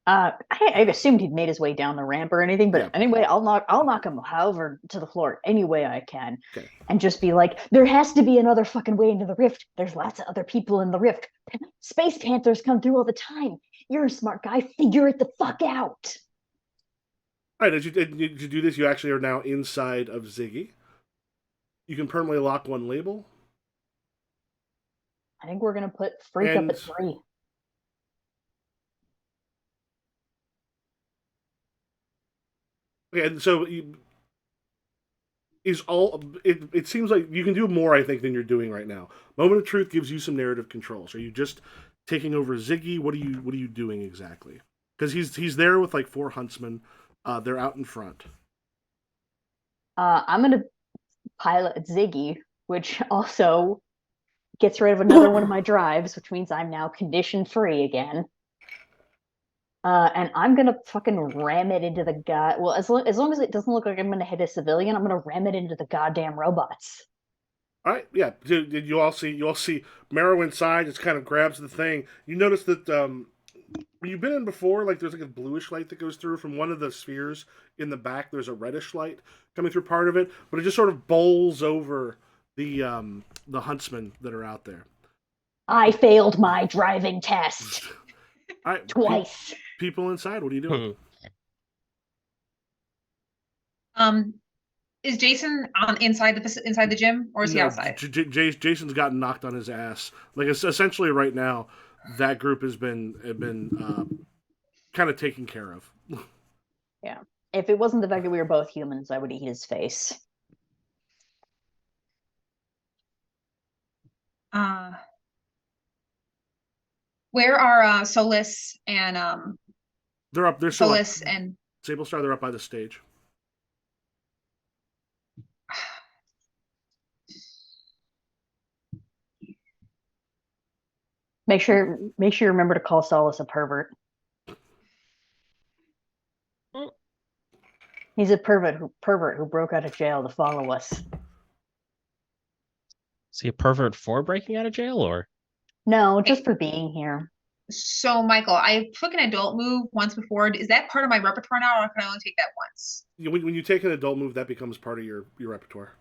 I assumed he'd made his way down the ramp or anything, but Yeah. anyway, I'll knock him however to the floor any way I can, Okay. and just be like, there has to be another fucking way into the rift. There's lots of other people in the rift. Space Panthers come through all the time. You're a smart guy. Figure it the fuck out. All right, as you do this, you actually are now inside of Ziggy. You can permanently lock one label. I think we're gonna put Freak up at 3. Okay, and so it seems like you can do more, I think, than you're doing right now. Moment of Truth gives you some narrative control. So are you just taking over Ziggy? What are you doing exactly? Because he's there with like 4 huntsmen. They're out in front. I'm gonna pilot Ziggy, which also gets rid of another one of my drives, which means I'm now condition free again. And I'm gonna fucking ram it into the guy. Well, as long as it doesn't look like I'm gonna hit a civilian, I'm gonna ram it into the goddamn robots. All right, yeah. Did you all see Marrow inside? Just kind of grabs the thing. You notice that you've been in before. Like there's like a bluish light that goes through from one of the spheres in the back. There's a reddish light coming through part of it, but it just sort of bowls over the huntsmen that are out there. I failed my driving test. All right, twice. People inside, what are you doing? Is Jason on inside the gym, or is he outside? Jason's gotten knocked on his ass. Like essentially, right now, that group has been kind of taken care of. Yeah. If it wasn't the fact that we were both humans, I would eat his face. Where are Solus and They're up. They're Solus and Sable Star. They're up by the stage. Make sure you remember to call Solus a pervert. He's a pervert who broke out of jail to follow us. Is he a pervert for breaking out of jail, or? No, just for being here. So, Michael, I took an adult move once before. Is that part of my repertoire now, or can I only take that once? When you take an adult move, that becomes part of your repertoire.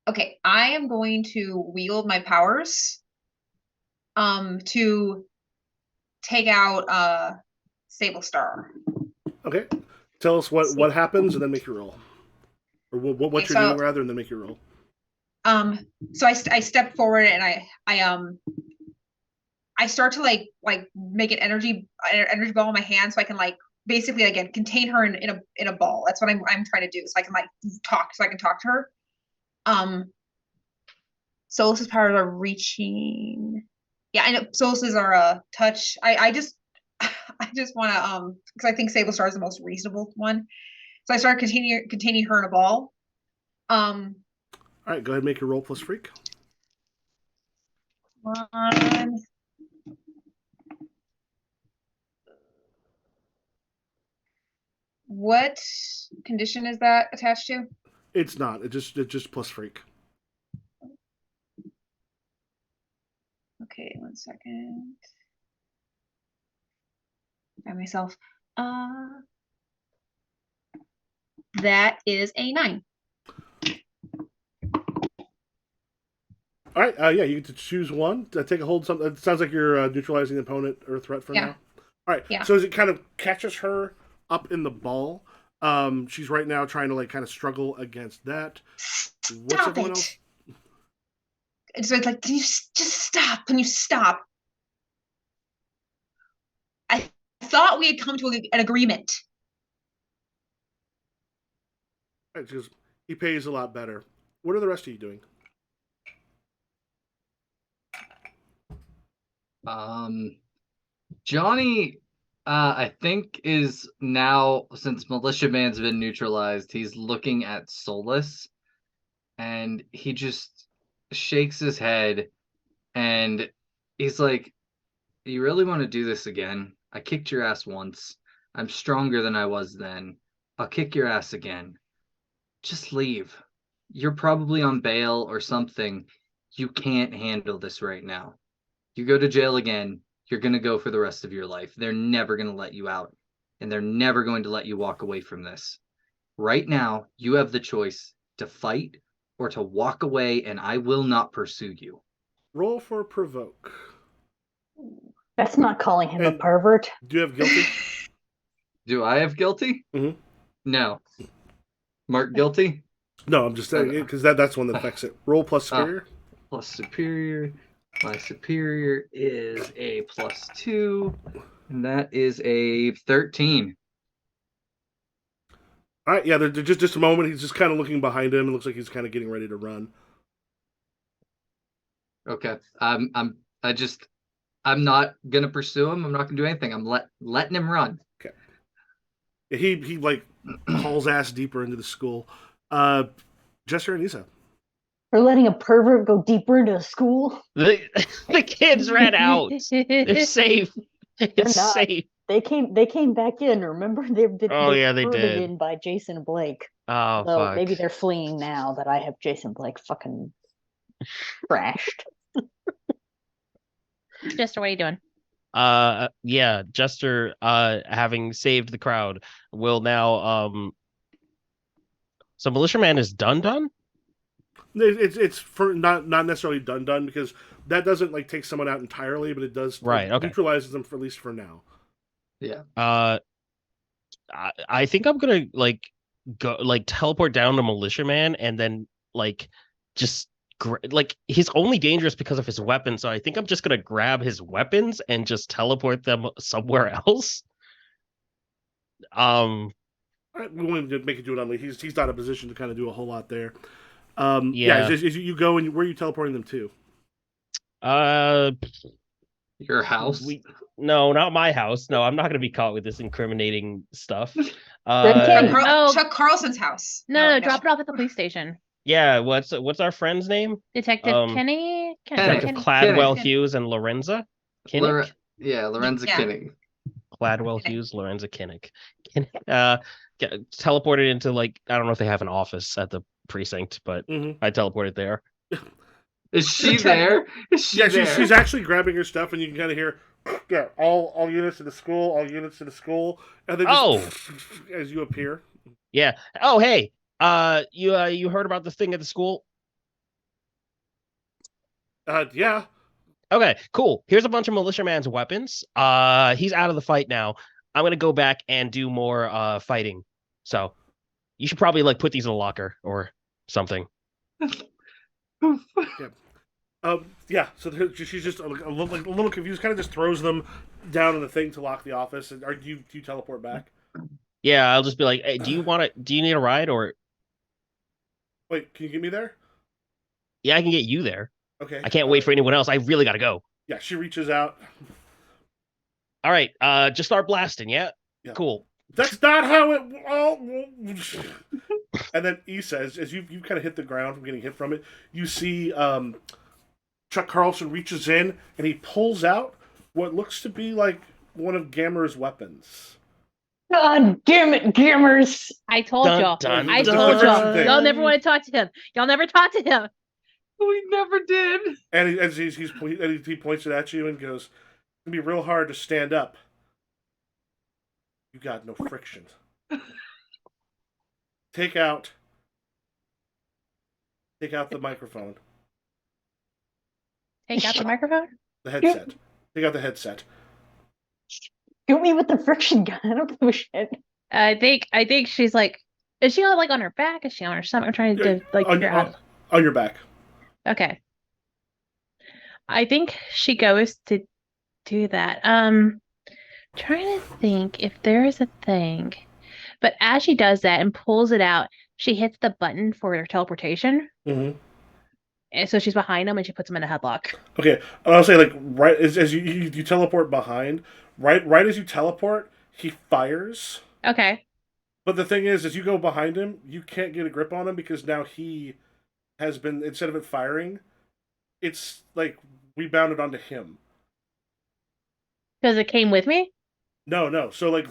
Okay, I am going to wield my powers to take out Sable Star. Okay. Tell us what happens and then make your roll. Or what you're doing rather, and then make your roll. So I step forward and I start to like make an energy ball in my hand so I can like basically again contain her in a ball. That's what I'm trying to do. So I can like talk to her. Solus's powers are reaching. Yeah, I know Solus's are touch. I just want to because I think Sable Star is the most reasonable one. So I start containing her in a ball. All right, go ahead and make your roll plus freak. What condition is that attached to? It's not. It's just plus freak. Okay, 1 second. Find myself. That is a 9. All right. Yeah, you get to choose one. Take a hold. Something. It sounds like you're neutralizing the opponent or threat for Yeah. now. All right. Yeah. So as it kind of catches her up in the ball, she's right now trying to like kind of struggle against that. What's Stop everyone it. else? So it's like, can you just stop? Can you stop? I thought we had come to an agreement. Right, because he pays a lot better. What are the rest of you doing? Johnny, I think is now, since Militia Man's been neutralized, he's looking at Solus, and he just shakes his head, and he's like, "You really want to do this again? I kicked your ass once. I'm stronger than I was then. I'll kick your ass again. Just leave. You're probably on bail or something. You can't handle this right now. You go to jail again, you're going to go for the rest of your life. They're never going to let you out, and they're never going to let you walk away from this. Right now, you have the choice to fight or to walk away, and I will not pursue you." Roll for provoke. That's not calling him a And pervert. do you have guilty? Do I have guilty? Mhm. No. Mark guilty? No, I'm just saying because that's one that affects it. Roll plus superior. Plus superior. My superior is a +2, and that is a 13. All right, yeah, they're just a moment. He's just kind of looking behind him. It looks like he's kind of getting ready to run. Okay. I'm not gonna pursue him. I'm not gonna do anything. I'm letting him run. Okay. Yeah, he like hauls ass deeper into the school. Jester and Isa. We're letting a pervert go deeper into a school. The kids ran out. They're safe. It's not. safe. They came back in. Remember, they Oh, yeah, they were herded did. in by Jason Blake. Oh, So fuck. maybe they're fleeing now that I have Jason Blake fucking trashed. Jester, what are you doing? Yeah, Jester, having saved the crowd, will now, so Militia Man is done? It's for not necessarily done because that doesn't like take someone out entirely, but it does Right, okay. neutralizes them for at least for now. Yeah. I think I'm gonna like go like teleport down to Militia Man and then like just like he's only dangerous because of his weapon, so I think I'm just gonna grab his weapons and just teleport them somewhere else. All right, we won't make it do it on. He's not in a position to kind of do a whole lot there. Yeah. As you go and where are you teleporting them to? Your house? No, not my house. No, I'm not gonna be caught with this incriminating stuff. Chuck Carlson's house. No, drop it off at the police station. Yeah, what's our friend's name? Detective Kenny? Detective Cladwell Hughes and Lorenza Kinnick? Lorenza Kinnick. Cladwell Hughes, Lorenza Kinnick. Teleported into like I don't know if they have an office at the precinct, but I teleported there. Is she there? Is she there? She's actually grabbing her stuff, and you can kind of hear, yeah, all units to the school, and then just as you appear. Yeah. Oh, hey, you heard about the thing at the school? Yeah. Okay, cool. Here's a bunch of Militia Man's weapons. He's out of the fight now. I'm gonna go back and do more fighting. So you should probably like put these in a locker or something. Yeah. So she's just a little confused. Kind of just throws them down in the thing to lock the office. And do you teleport back? Yeah, I'll just be like, hey, do you need a ride or? Wait, can you get me there? Yeah, I can get you there. Okay. I can't wait for anyone else. I really gotta go. Yeah, she reaches out. All right, just start blasting. Yeah. Cool. That's not how it. Oh. And then E says, as you kind of hit the ground from getting hit from it, you see Chuck Carlson reaches in and he pulls out what looks to be like one of Gammer's weapons. God damn it, Gammers! I told y'all. I told y'all. Y'all never want to talk to him. Y'all never talk to him. We never did. And he points it at you and goes, "It's gonna be real hard to stand up. You got no friction. Take out the microphone." Take out the microphone? The headset. Take out the headset. Shoot me with the friction gun. I don't give a shit. I think she's like, is she on like on her back? Is she on her stomach? I'm trying to like on, figure out. On your back. Okay. I think she goes to do that. Trying to think if there is a thing. But as she does that and pulls it out, she hits the button for her teleportation. Mm-hmm. And so she's behind him and she puts him in a headlock. Okay, and I'll say like right as you teleport behind, right as you teleport, he fires. Okay. But the thing is, as you go behind him, you can't get a grip on him because now he has been, instead of it firing, it's like rebounded onto him. Because it came with me? No. So like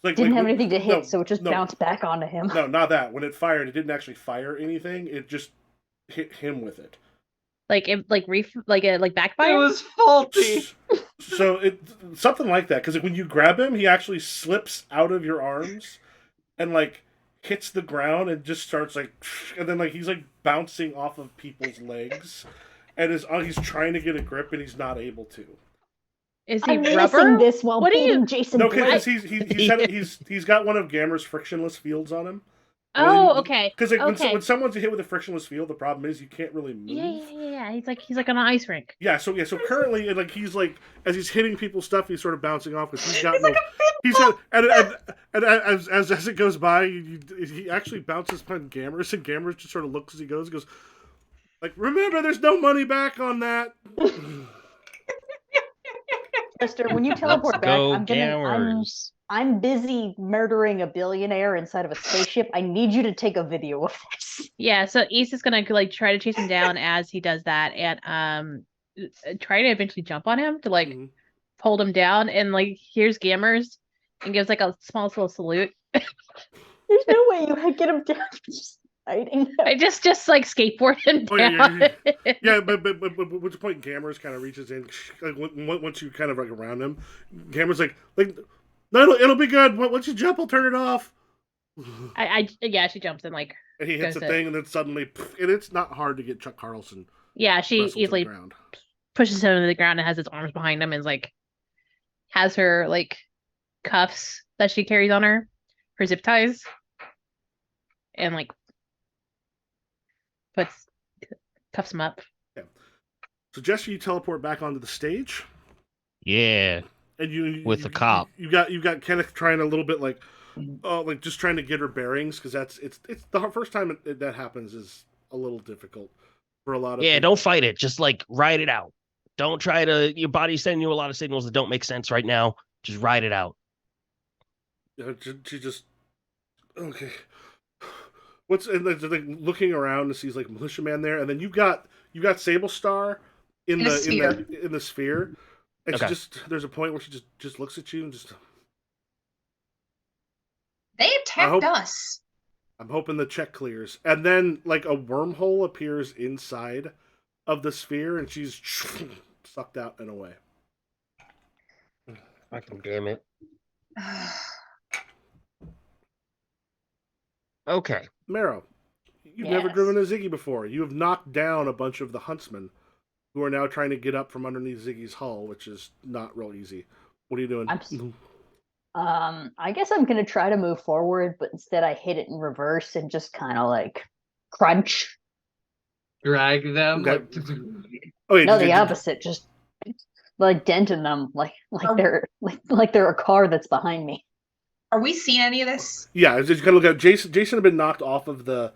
Didn't have anything to hit, no, so it just bounced back onto him. No, not that. When it fired, it didn't actually fire anything. It just hit him with it. Like it like backfire? It was faulty. So it something like that, because when you grab him, he actually slips out of your arms and like hits the ground and just starts like, and then like he's like bouncing off of people's legs, and he's trying to get a grip and he's not able to. Is he I'm rubber? missing this while What are beating you- Jason No, Blake. because he's got one of Gamera's frictionless fields on him. Oh, okay. Because like, Okay. when someone's hit with a frictionless field, the problem is you can't really move. Yeah. He's like on an ice rink. Yeah, so currently, like he's like as he's hitting people's stuff, he's sort of bouncing off because he's got no. He's got and as it goes by, he actually bounces upon Gamers, and Gamers just sort of looks as he goes, like, remember, there's no money back on that. Mister, when you teleport back, Go I'm Gamers. I'm busy murdering a billionaire inside of a spaceship. I need you to take a video of this. Yeah, so Issa's gonna like try to chase him down as he does that and try to eventually jump on him to like Mhm. hold him down, and like here's Gamers and gives like a small little salute. There's no way you could get him down. Just hiding him. I just like skateboard him Oh, yeah, down. Yeah, but at which point Gamers kind of reaches in, like once you kind of like around him, Gamers like no, it'll be good. Once you jump, I'll turn it off. Yeah, she jumps in like And he hits goes the it. thing, and then suddenly, and it's not hard to get Chuck Carlson yeah, she wrestled to the easily ground. pushes him to the ground and has his arms behind him and is like has her like cuffs that she carries on her, her zip ties, and like cuffs him up. So Jesse, you teleport back onto the stage, Yeah. and you With the cop. You got Kenneth trying a little bit like just trying to get her bearings, because it's the first time that happens is a little difficult for a lot of Yeah, people. don't fight it. Just like ride it out. Don't try to. Your body's sending you a lot of signals that don't make sense right now. Just ride it out. She just okay. What's and like looking around and sees like militiaman there, and then you got Sable Star in In a sphere. in the sphere, and Okay. she just there's a point where she just looks at you and just. They attacked hope- us. I'm hoping the check clears, and then like a wormhole appears inside of the sphere, and she's sucked out and away. Fucking damn it. Okay. Marrow, you've never Yes. driven a Ziggy before. You have knocked down a bunch of the huntsmen, who are now trying to get up from underneath Ziggy's hull, which is not real easy. What are you doing? I guess I'm gonna try to move forward, but instead I hit it in reverse and just kind of like crunch. Drag them. Okay. Like, Oh, yeah, No, the opposite. Just like denting them, like Oh. they're a car that's behind me. Are we seeing any of this? Yeah, it's just kind of look at Jason. Jason had been knocked off of the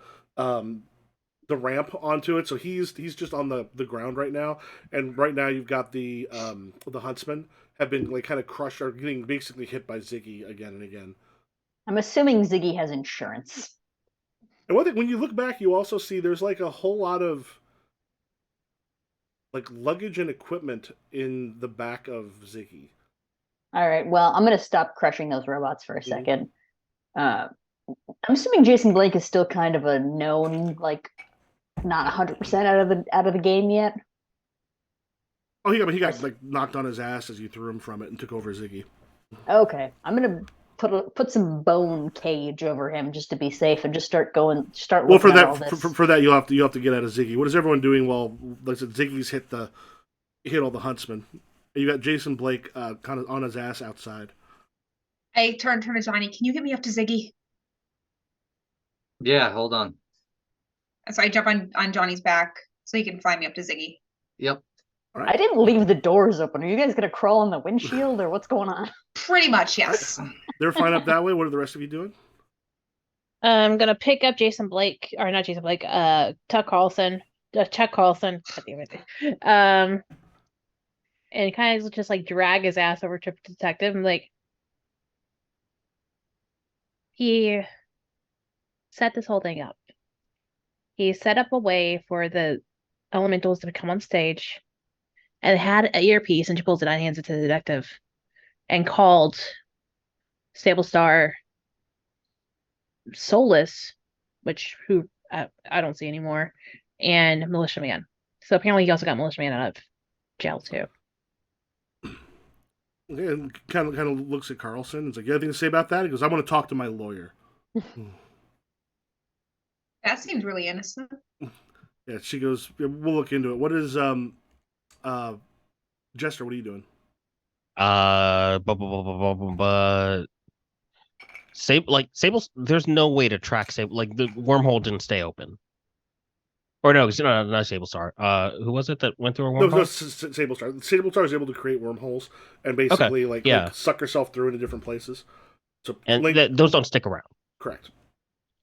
ramp onto it, so he's just on the ground right now. And right now you've got the huntsmen have been like kind of crushed or getting basically hit by Ziggy again and again. I'm assuming Ziggy has insurance. And one thing, when you look back, you also see there's like a whole lot of like luggage and equipment in the back of Ziggy. All right, well, I'm gonna stop crushing those robots for a Mhm. second. I'm assuming Jason Blake is still kind of a known, like, not 100% out of the game yet. Oh yeah, but he got like knocked on his ass as you threw him from it and took over Ziggy. Okay, I'm gonna put some bone cage over him just to be safe and just start Well, looking for at all that this. for that you'll have to get out of Ziggy. What is everyone doing while like I said, Ziggy's hit the hit all the huntsmen. You got Jason Blake kind of on his ass outside. I turn to Johnny. Can you get me up to Ziggy? Yeah, hold on. And so I jump on Johnny's back so he can fly me up to Ziggy. Yep. All I right. didn't leave the doors open. Are you guys gonna crawl on the windshield or what's going on? Pretty much, yes. They're flying up that way. What are the rest of you doing? I'm gonna pick up Jason Blake, or not Jason Blake, Chuck Carlson, Chuck Carlson, God damn it. And kind of just like drag his ass over to detective. And like, he set this whole thing up. He set up a way for the elementals to come on stage and had an earpiece, and she pulls it out and hands it to the detective and called Stable Star Soulless, which who I don't see anymore, and Militia Man. So apparently he also got Militia Man out of jail too. And kind of looks at Carlson. And is like, "You have anything to say about that?" He goes, "I want to talk to my lawyer." That seems really innocent. Yeah, she goes, "Yeah, we'll look into it." What is uh Jester? What are you doing? But Sable, there's no way to track Sable. Like the wormhole didn't stay open. Or no, not Sable Star. Who was it that went through a No, wormhole? Sable Star. Sable Star is able to create wormholes and Okay, basically like yeah, suck herself through into different places. So and Link, those don't stick around. correct.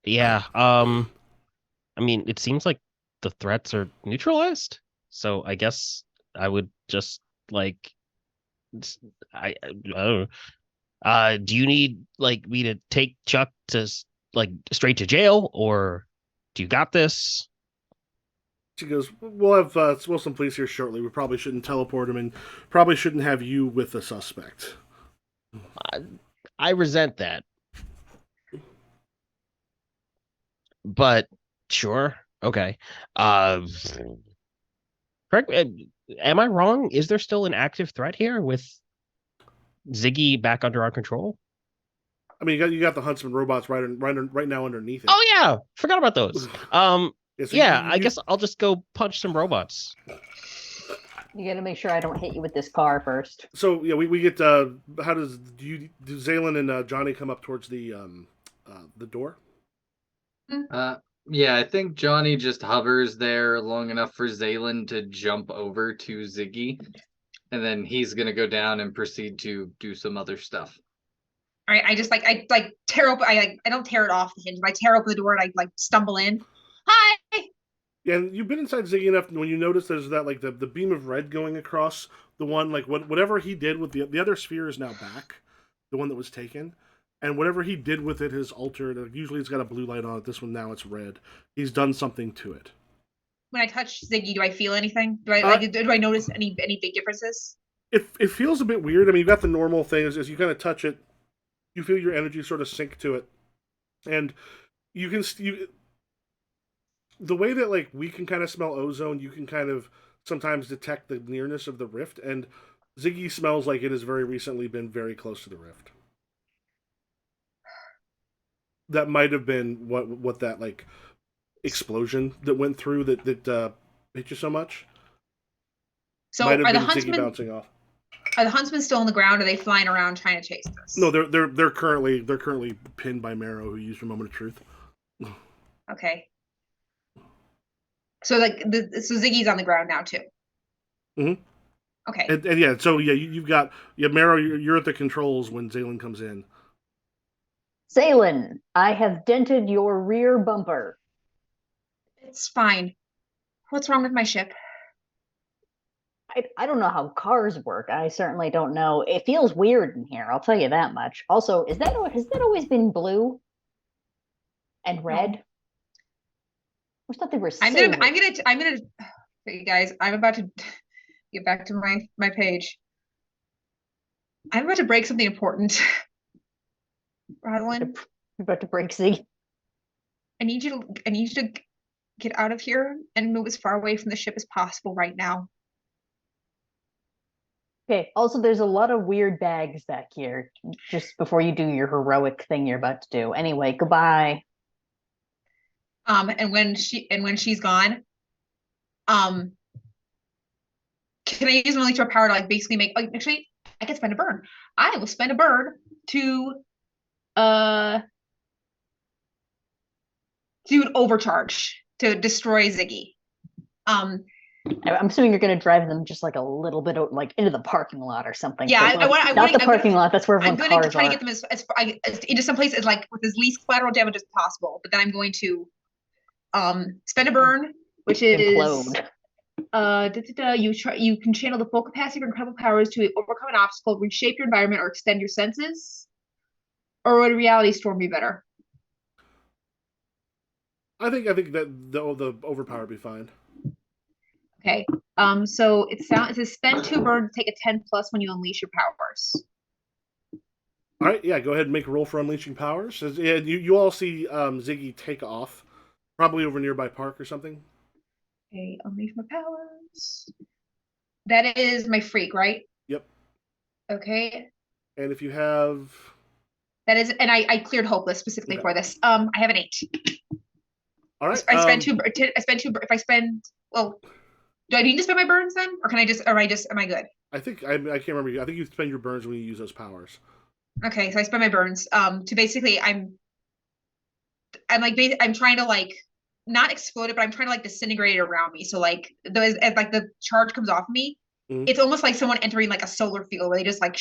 Yeah. I mean, it seems like the threats are neutralized. So I guess I would just like I don't know. Do you need like me to take Chuck to like straight to jail, or do you got this? She goes, "We'll have some police here shortly. We probably shouldn't teleport him, and probably shouldn't have you with the suspect." I, I resent that, but sure, okay. Uh, correct. Am I wrong? Is there still an active threat here with Ziggy back under our control? I mean, you got the Huntsman robots right now underneath it. Oh yeah, forgot about those. Yeah, so Yeah, I guess I'll just go punch some robots. You gotta make sure I don't hit you with this car first. so yeah, we get how do Zaylin and Johnny come up towards the door? Yeah, I think Johnny just hovers there long enough for Zaylin to jump over to Ziggy, and then he's gonna go down and proceed to do some other stuff. All right, I tear open. I don't tear it off the hinge, but I tear open the door and I like stumble in. Hi. Yeah, and you've been inside Ziggy enough when you notice there's that like the beam of red going across the one like whatever he did with the other sphere is now back, the one that was taken, and whatever he did with it has altered. Usually it's got a blue light on it. This one now it's red. He's done something to it. When I touch Ziggy, do I feel anything? Do I notice any big differences? It feels a bit weird. I mean, you got the normal thing as you kind of touch it, you feel your energy sort of sink to it, and you can the way that like we can kind of smell ozone, you can kind of sometimes detect the nearness of the rift, and Ziggy smells like it has very recently been very close to the rift. That might have been what that like explosion that went through that hit you so much. So Might have are the been Ziggy huntsmen bouncing off. are the huntsmen still on the ground? Or are they flying around trying to chase us? No, they're currently pinned by Marrow, who used her moment of truth. Okay. So so Ziggy's on the ground now too. Mm-hmm. Okay. And yeah, so yeah, you've got Marrow. You're at the controls when Zaylin comes in. Zaylin, I have dented your rear bumper. It's fine. What's wrong with my ship? I don't know how cars work. I certainly don't know. It feels weird in here, I'll tell you that much. Also, has that always been blue and red? No. I thought they were silver. I'm gonna okay, guys, I'm about to get back to my page. I'm about to break something important. Rosalind, You're about to break Z. I need you to get out of here and move as far away from the ship as possible right now. Okay, also there's a lot of weird bags back here just before you do your heroic thing you're about to do. Anyway, goodbye. And when she's gone, um can I use my leech power to like basically make? Like, actually, I can spend a burn. I will spend a burn to do an overcharge to destroy Ziggy. I'm assuming you're going to drive them just like a little bit like into the parking lot or something. Yeah, I want not the parking lot. That's where I'm everyone's going to cars try to are. get them as into some place as like with as least collateral damage as possible. But then I'm going to spend a burn, which is Implode. you can channel the full capacity of your incredible powers to overcome an obstacle, reshape your environment, or extend your senses. Or would a reality storm be better? I think that the overpower would be fine. Okay. So it says spend 2 burn to take a 10+ when you unleash your powers. All right, yeah, go ahead and make a roll for unleashing powers. Yeah, you all see Ziggy take off, probably over nearby park or something. Okay, unleash my powers. That is my freak, right? Yep. Okay. And if you have, that is, and I cleared hopeless specifically for this. I have an 8. All right. I spend 2. I spend 2. If I spend, well, do I need to spend my burns then, or can I just? Or am I good? I think I can't remember. I think you spend your burns when you use those powers. Okay, so I spend my burns. To basically, I'm like, I'm trying to like not explode it, but I'm trying to like disintegrate it around me. So like as like the charge comes off me, it's almost like someone entering like a solar field where they just like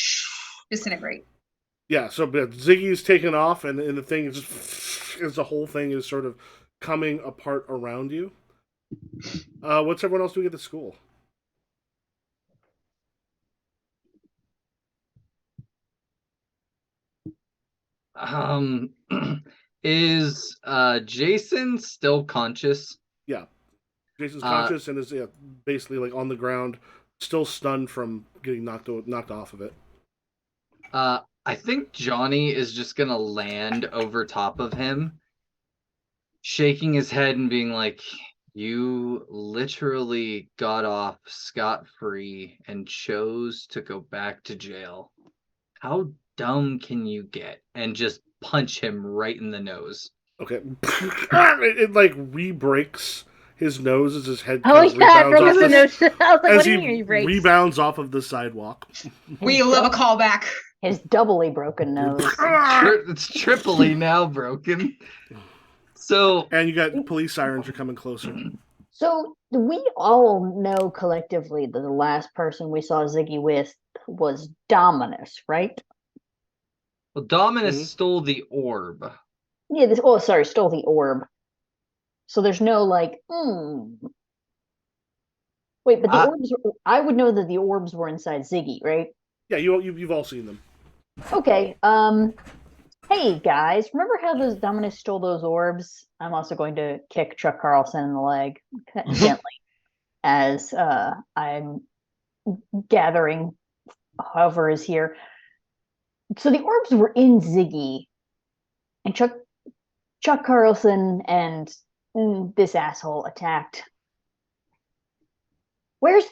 disintegrate. Yeah, so but Ziggy's taken off, and the thing is just as the whole thing is sort of coming apart around you. What's everyone else doing at the school? Is Jason still conscious? Yeah, Jason's conscious and is basically like on the ground, still stunned from getting knocked off of it. I think Johnny is just gonna land over top of him, shaking his head and being like, "You literally got off scot-free and chose to go back to jail. How dumb can you get?" And just punch him right in the nose. Okay. it like re-breaks his nose as his head Oh yeah, I rebounds forgot off the I was like, as what do he you mean he breaks? rebounds off of the sidewalk. We love a callback. His doubly broken nose. It's triply now broken. So, and you got police sirens are coming closer. So we all know collectively that the last person we saw Ziggy with was Dominus, right? well, Dominus stole the orb. Yeah, stole the orb. So there's no like, Wait, but the orbs, I would know that the orbs were inside Ziggy, right? Yeah, you've all seen them. Okay, hey guys, remember how those Dominus stole those orbs? I'm also going to kick Chuck Carlson in the leg gently as I'm gathering whoever is here. So the orbs were in Ziggy, and Chuck Carlson and this asshole attacked. Where's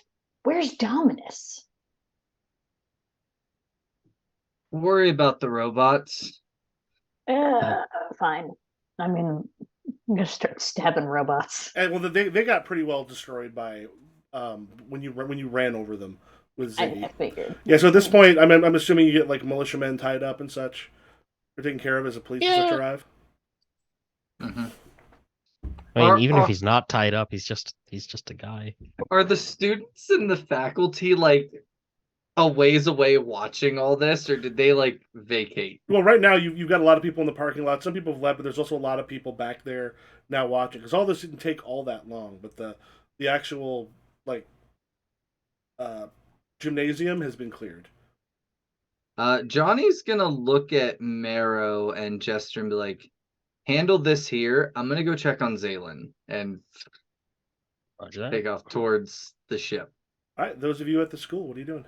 Dominus? Worry about the robots. Fine. I'm gonna start stabbing robots. And well, they got pretty well destroyed by when you ran over them with Ziggy. I figured. Yeah, so at this point, I'm assuming you get like militiamen tied up and such, or taken care of as the police arrive. Mm-hmm. I mean, even if he's not tied up, he's just a guy. Are the students and the faculty like a ways away watching all this, or did they like vacate? Well, right now you've got a lot of people in the parking lot. Some people have left, but there's also a lot of people back there now watching because all this didn't take all that long. But the actual like gymnasium has been cleared. Johnny's gonna look at Marrow and Jester and be like, "Handle this here. I'm gonna go check on Zaylin," and take off towards the ship. All right, those of you at the school, what are you doing?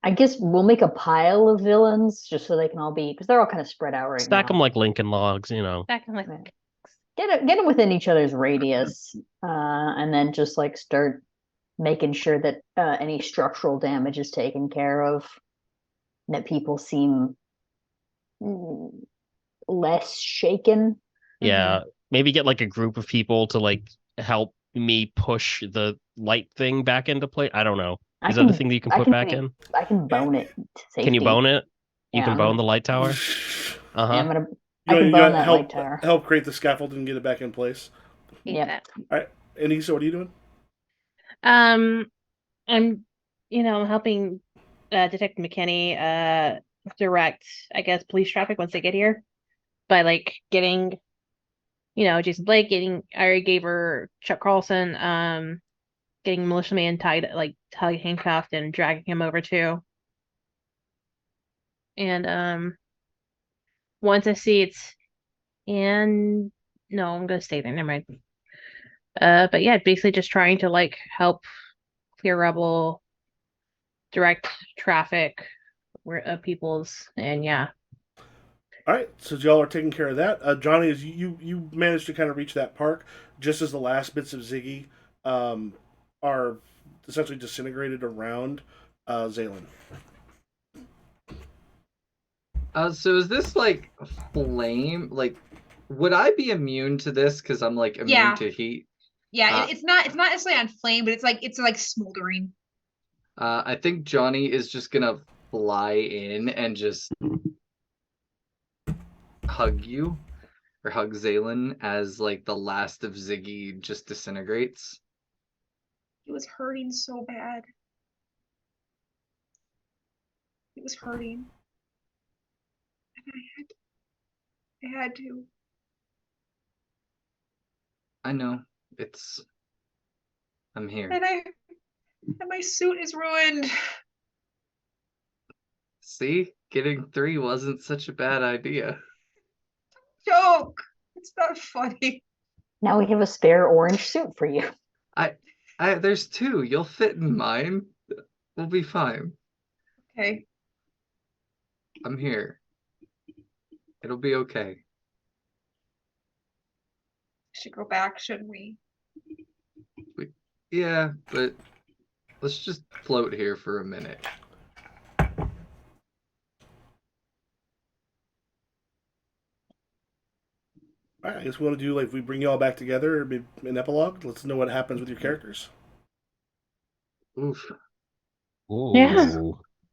I guess we'll make a pile of villains just so they can all be, because they're all kind of spread out right now. Stack them like Lincoln logs, you know. Stack them like get them within each other's radius, and then just like start making sure that any structural damage is taken care of. That people seem less shaken. Yeah, maybe get like a group of people to like help, me push the light thing back into place? I don't know. I Is that the can- thing that you can I put can back in? I can bone it to safety. Can you bone it? You Yeah, can I'm bone gonna- the light tower? Yeah, I'm gonna. I You can you bone gotta that light tower. help create the scaffold and get it back in place. Hate Yep. that. All right, Anissa, what are you doing? I'm I'm helping Detective McKinney direct, I guess, police traffic once they get here by like getting, Jason Blake, I already gave her Chuck Carlson, getting Militia Man handcuffed and dragging him over too. And once I see it's and no, I'm gonna stay there. Never mind. But yeah, basically just trying to like help clear rubble, direct traffic where people's and yeah. All right, so y'all are taking care of that. Johnny, as you managed to kind of reach that park just as the last bits of Ziggy are essentially disintegrated around Zaylen. So is this like flame? Like, would I be immune to this because I'm like immune Yeah. to heat? Yeah, it's not necessarily on flame, but it's like smoldering. I think Johnny is just gonna fly in and just hug you or hug Zaylen as like the last of Ziggy just disintegrates. It was hurting so bad. It was hurting. And I had to. I know. I'm here. And my suit is ruined. See? Getting 3 wasn't such a bad idea. Joke. It's not funny. Now we have a spare orange suit for you. There's 2. You'll fit in mine. We'll be fine. Okay. I'm here. It'll be okay. Should go back, shouldn't we? Yeah, but let's just float here for a minute. All right, I guess we want to do like we bring you all back together, maybe an epilogue. Let's know what happens with your characters. Oof. Ooh. Yeah.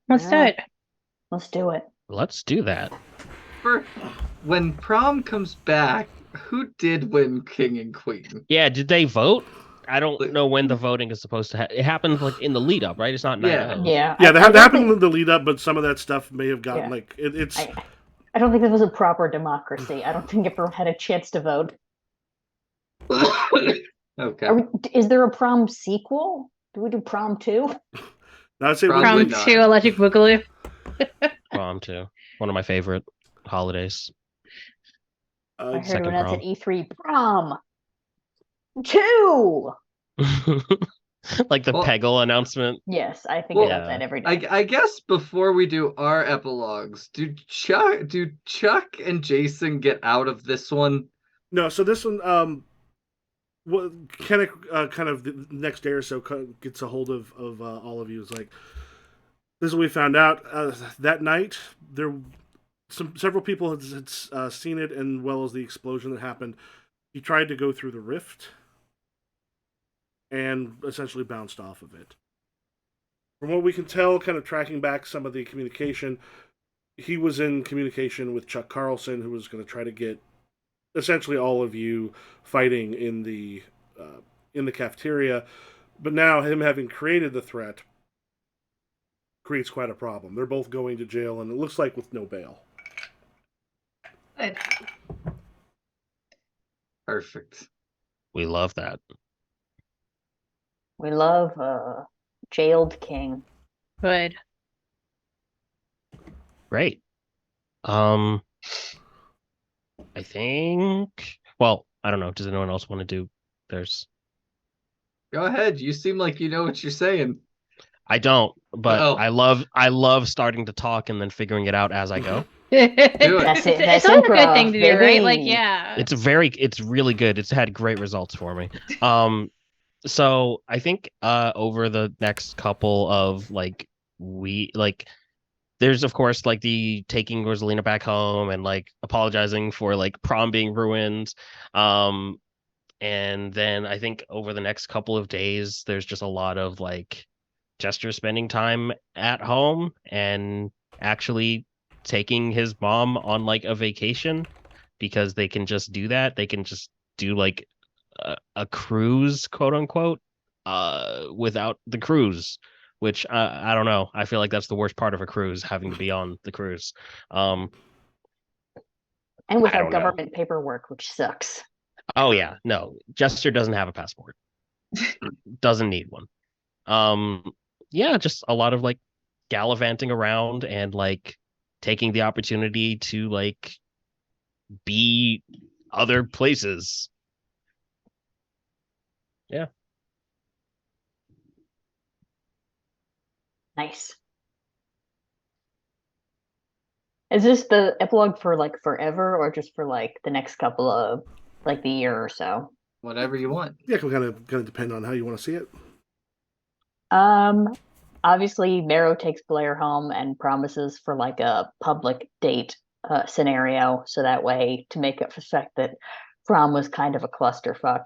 Let's do Yeah. it. Let's do it. Let's do that. When prom comes back, who did win king and queen? Yeah, did they vote? I don't know when the voting is supposed to happen. It happened like in the lead up, right? It's not night Yeah. of. Yeah. Yeah, I that don't happened in think- the lead up, but some of that stuff may have gotten Yeah. like it's. I don't think this was a proper democracy. I don't think everyone had a chance to vote. Okay. Is there a prom sequel? Do we do prom 2? I'd say Probably From not. 2 Electric Boogaloo. Prom too. One of my favorite holidays. I heard Second when that's prom. at E3 prom 2. Like the Well- Peggle announcement. Yes, I think Well, about that every day. I guess before we do our epilogues, do Chuck and Jason get out of this one? No, so this one, what Kenneth kind of the next day or so gets a hold of all of you. Is like, this is what we found out that night. Several people had seen it, and well as the explosion that happened. He tried to go through the rift, and essentially bounced off of it. From what we can tell, kind of tracking back some of the communication, he was in communication with Chuck Carlson, who was going to try to get essentially all of you fighting in the cafeteria. But now him having created the threat creates quite a problem. They're both going to jail, and it looks like with no bail. Good. Perfect. We love that. We love jailed king. Good. Great. I think. Well, I don't know. Does anyone else want to do theirs? Go ahead. You seem like you know what you're saying. I don't, but Oh. I love starting to talk and then figuring it out as I go. That's it. That's It's always a good improv, thing to do, right? Like, baby. yeah. It's really good. It's had great results for me. So I think over the next couple of there's of course like the taking Rosalina back home and like apologizing for like prom being ruined. And then I think over the next couple of days, there's just a lot of like Jester spending time at home and actually taking his mom on like a vacation because they can just do that. They can just do like a cruise, quote unquote, without the cruise, which I don't know. I feel like that's the worst part of a cruise, having to be on the cruise. And I without don't know. government paperwork, which sucks. Oh yeah, no, Jester doesn't have a passport. Doesn't need one. Yeah, just a lot of like gallivanting around and like taking the opportunity to like be other places. Yeah. Nice. Is this the epilogue for like forever or just for like the next couple of like the year or so? Whatever you want. Yeah, it can kind of depend on how you want to see it. Um, Obviously Marrow takes Blair home and promises for like a public date scenario, so that way to make up for the fact that prom was kind of a clusterfuck.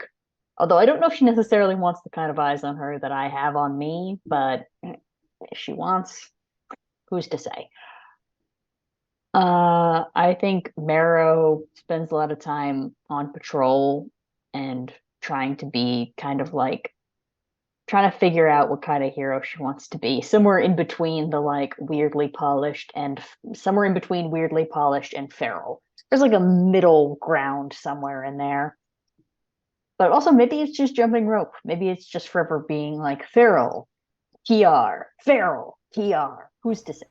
Although I don't know if she necessarily wants the kind of eyes on her that I have on me, but if she wants, who's to say? I think Marrow spends a lot of time on patrol and trying to be kind of like trying to figure out what kind of hero she wants to be. Somewhere in between the like weirdly polished and somewhere in between weirdly polished and feral. There's like a middle ground somewhere in there. But also maybe it's just jumping rope. Maybe it's just forever being like feral, TR. Who's to say?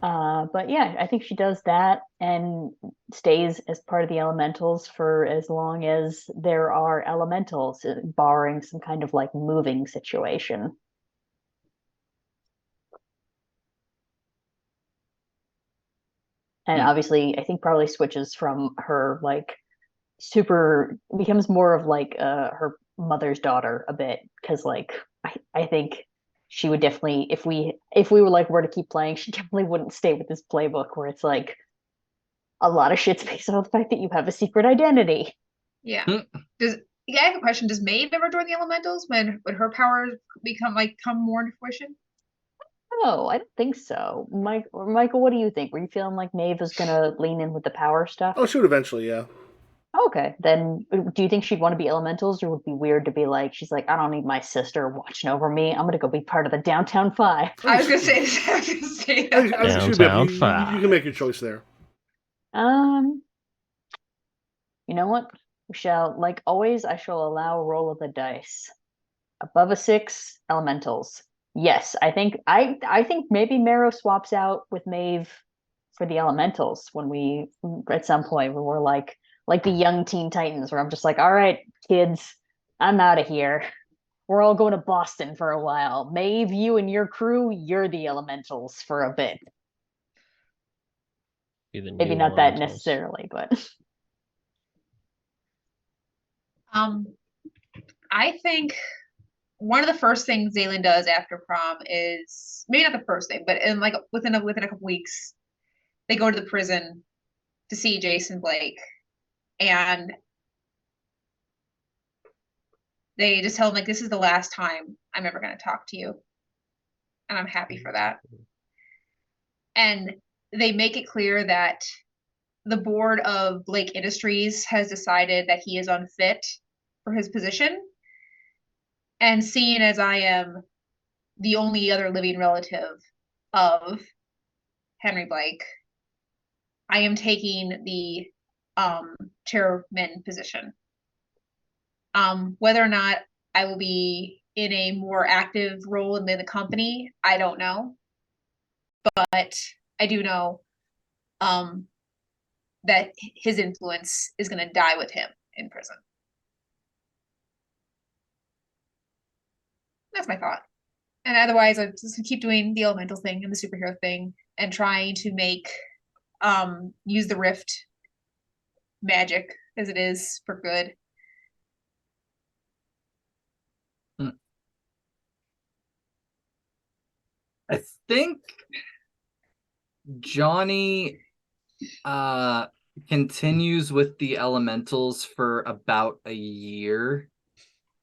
But yeah, I think she does that and stays as part of the elementals for as long as there are elementals, barring some kind of like moving situation. And obviously, I think probably switches from her like super becomes more of like her mother's daughter a bit because like I think she would definitely if we were like were to keep playing, she definitely wouldn't stay with this playbook where it's like a lot of shit's based on the fact that you have a secret identity. Yeah. Does Yeah, I have a question. Does Maeve ever join the elementals when her powers come more into fruition? Oh, I don't think so. Michael, what do you think? Were you feeling like Maeve was gonna lean in with the power stuff? Oh, shoot, eventually, yeah. Okay, then do you think she'd want to be elementals, or would it be weird to be like, she's like, I don't need my sister watching over me. I'm gonna go be part of the Downtown Five. I was gonna say this. I was gonna say I that. think she would be able, Downtown you can Five. make your choice there. Um, you know what? We shall, like always, I shall allow a roll of the dice. Above a six, elementals. Yes, I think maybe Marrow swaps out with Maeve for the elementals when we at some point when we're like the young Teen Titans, where I'm just like, all right, kids, I'm out of here. We're all going to Boston for a while. Maeve, you and your crew, you're the elementals for a bit. Be the Maybe new not that elementals. necessarily, but Um, I think one of the first things Zaylin does after prom is maybe not the first thing, but in like within a couple weeks, they go to the prison to see Jason Blake, and they just tell him like this is the last time I'm ever going to talk to you, and I'm happy for that. And they make it clear that the board of Blake Industries has decided that he is unfit for his position. And seeing as I am the only other living relative of Henry Blake, I am taking the chairman position. Whether or not I will be in a more active role in the company, I don't know. But I do know that his influence is going to die with him in prison. That's my thought. And otherwise, I just keep doing the elemental thing and the superhero thing and trying to make use the rift magic as it is for good. I think Johnny continues with the elementals for about a year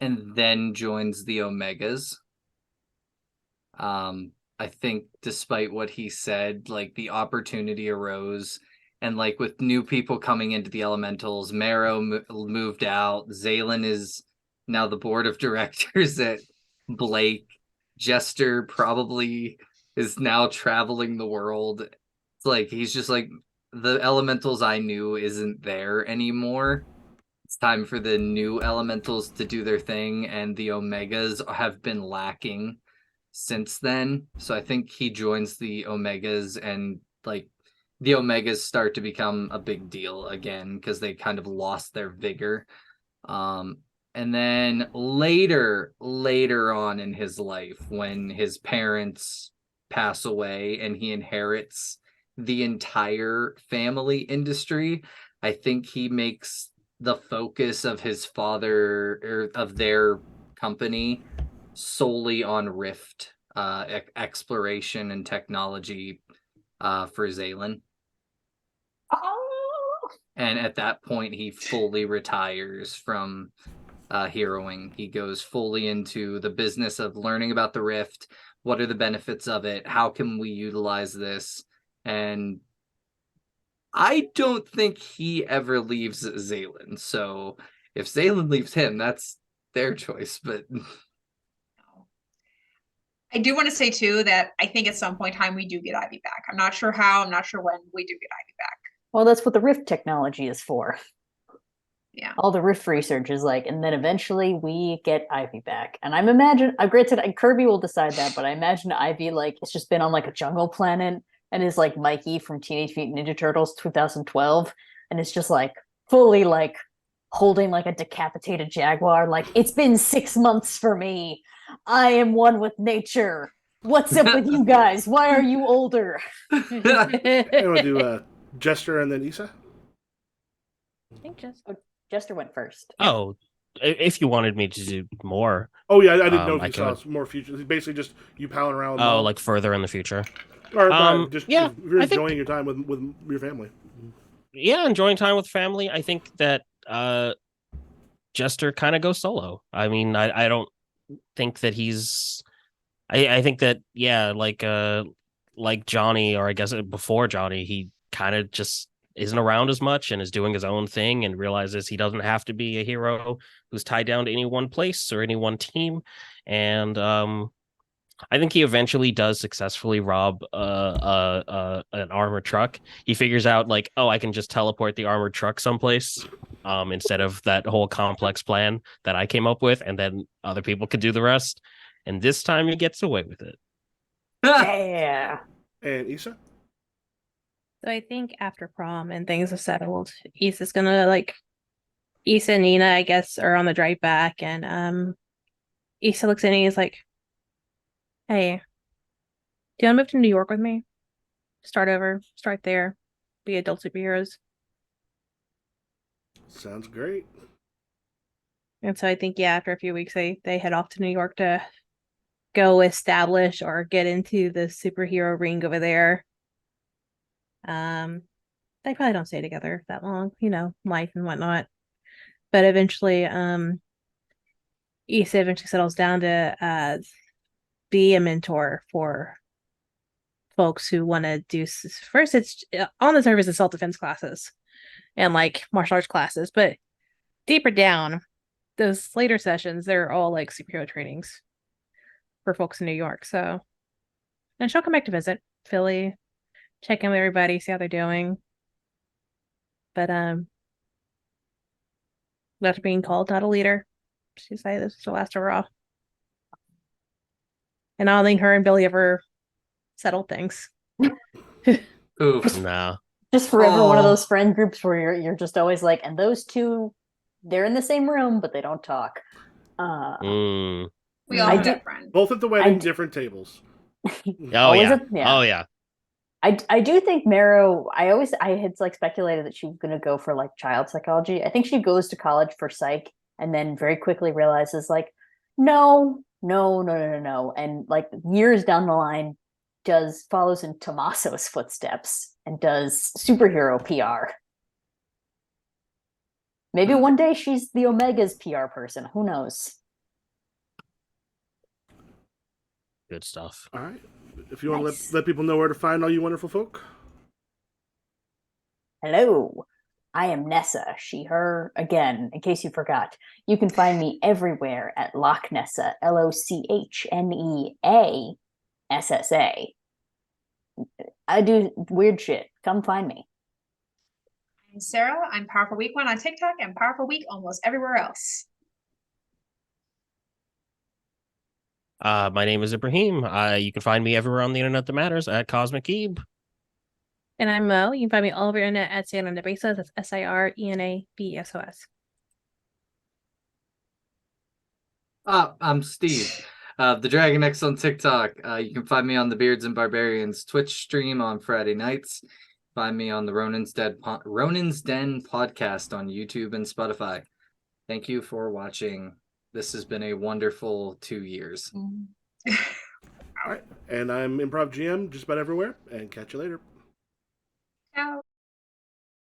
and then joins the Omegas. I think despite what he said, like the opportunity arose, and like with new people coming into the elementals, Marrow moved out. Zaylin is now the board of directors at Blake. Jester probably is now traveling the world. It's like he's just like, the elementals I knew isn't there anymore. It's time for the new elementals to do their thing, and the Omegas have been lacking since then. So I think he joins the Omegas, and like the Omegas start to become a big deal again because they kind of lost their vigor. And then later on in his life, when his parents pass away and he inherits the entire family industry, I think he makes the focus of his father, or of their company, solely on Rift exploration and technology for Zaylin. Oh. And at that point, he fully retires from heroing. He goes fully into the business of learning about the Rift. What are the benefits of it? How can we utilize this? And I don't think he ever leaves Zaylin. So if Zaylin leaves him, that's their choice. But I do want to say too that I think at some point in time we do get Ivy back. I'm not sure how, I'm not sure when we do get Ivy back. Well, that's what the Rift technology is for. Yeah. All the Rift research is like, and then eventually we get Ivy back. And granted, Kirby will decide that, but I imagine Ivy, like, it's just been on like a jungle planet and is like Mikey from Teenage Mutant Ninja Turtles 2012. And it's just like fully like holding like a decapitated jaguar. Like, it's been 6 months for me. I am one with nature. What's up with you guys? Why are you older? I want to do Jester and then Issa. I think just Jester went first. Oh, if you wanted me to do more. Oh yeah, I didn't know if I you saw could. more future. Basically, just you palling around. With Oh, Mom. like further in the future. Or just yeah, if you're I think- enjoying your time with your family. Yeah, enjoying time with family. I think that Jester kind of goes solo. I mean, I don't think that he's. I think that like Johnny, or I guess before Johnny, he kind of just isn't around as much and is doing his own thing and realizes he doesn't have to be a hero who's tied down to any one place or any one team. And I think he eventually does successfully rob an armored truck. He figures out like, oh, I can just teleport the armored truck someplace, instead of that whole complex plan that I came up with, and then other people could do the rest. And this time he gets away with it. Yeah. And Issa. So I think after prom and things have settled, Issa's gonna like Issa and Nina, I guess, are on the drive back, and Issa looks at me and is like, "Hey, do you want to move to New York with me? Start over, start there, be adult superheroes." Sounds great. And so I think, yeah, after a few weeks, they head off to New York to go establish or get into the superhero ring over there. They probably don't stay together that long, life and whatnot. But eventually, Issa eventually settles down to be a mentor for folks who want to do. First, it's on the surface, it's self-defense classes and like martial arts classes, but deeper down, those later sessions, they're all like superhero trainings for folks in New York. So, and she'll come back to visit Philly, check in with everybody, see how they're doing. But after being called not a leader, she decided this was the last hurrah. And I don't think her and Billy ever settled things. Oof. No. Just forever one of those friend groups where you're just always like, and those two, they're in the same room, but they don't talk. We all I have do- that friend. Both at the wedding, different tables. Oh yeah. Yeah. Oh yeah. I do think Marrow, I had like speculated that she was gonna go for like child psychology. I think she goes to college for psych and then very quickly realizes like, no. And like years down the line follows in Tommaso's footsteps and does superhero PR. Maybe one day she's the Omega's PR person. Who knows? Good stuff. All right. If you want Nice. to let people know where to find all you wonderful folk. Hello, I am Nessa, she, her, again, in case you forgot. You can find me everywhere at Loch Nessa, LOCHNEASSA. I do weird shit. Come find me. I'm Sarah. I'm Powerful Week 1 on TikTok and Powerful Week almost everywhere else. My name is Ibrahim. You can find me everywhere on the internet that matters at Cosmic Eve. And I'm Mo. You can find me all over the internet at Sirenabesos. That's SIRENABESOS. I'm Steve. The Dragon X on TikTok. You can find me on the Beards and Barbarians Twitch stream on Friday nights. Find me on the Ronin's Den podcast on YouTube and Spotify. Thank you for watching. This has been a wonderful 2 years. All right. And I'm Improv GM just about everywhere. And catch you later. Ciao.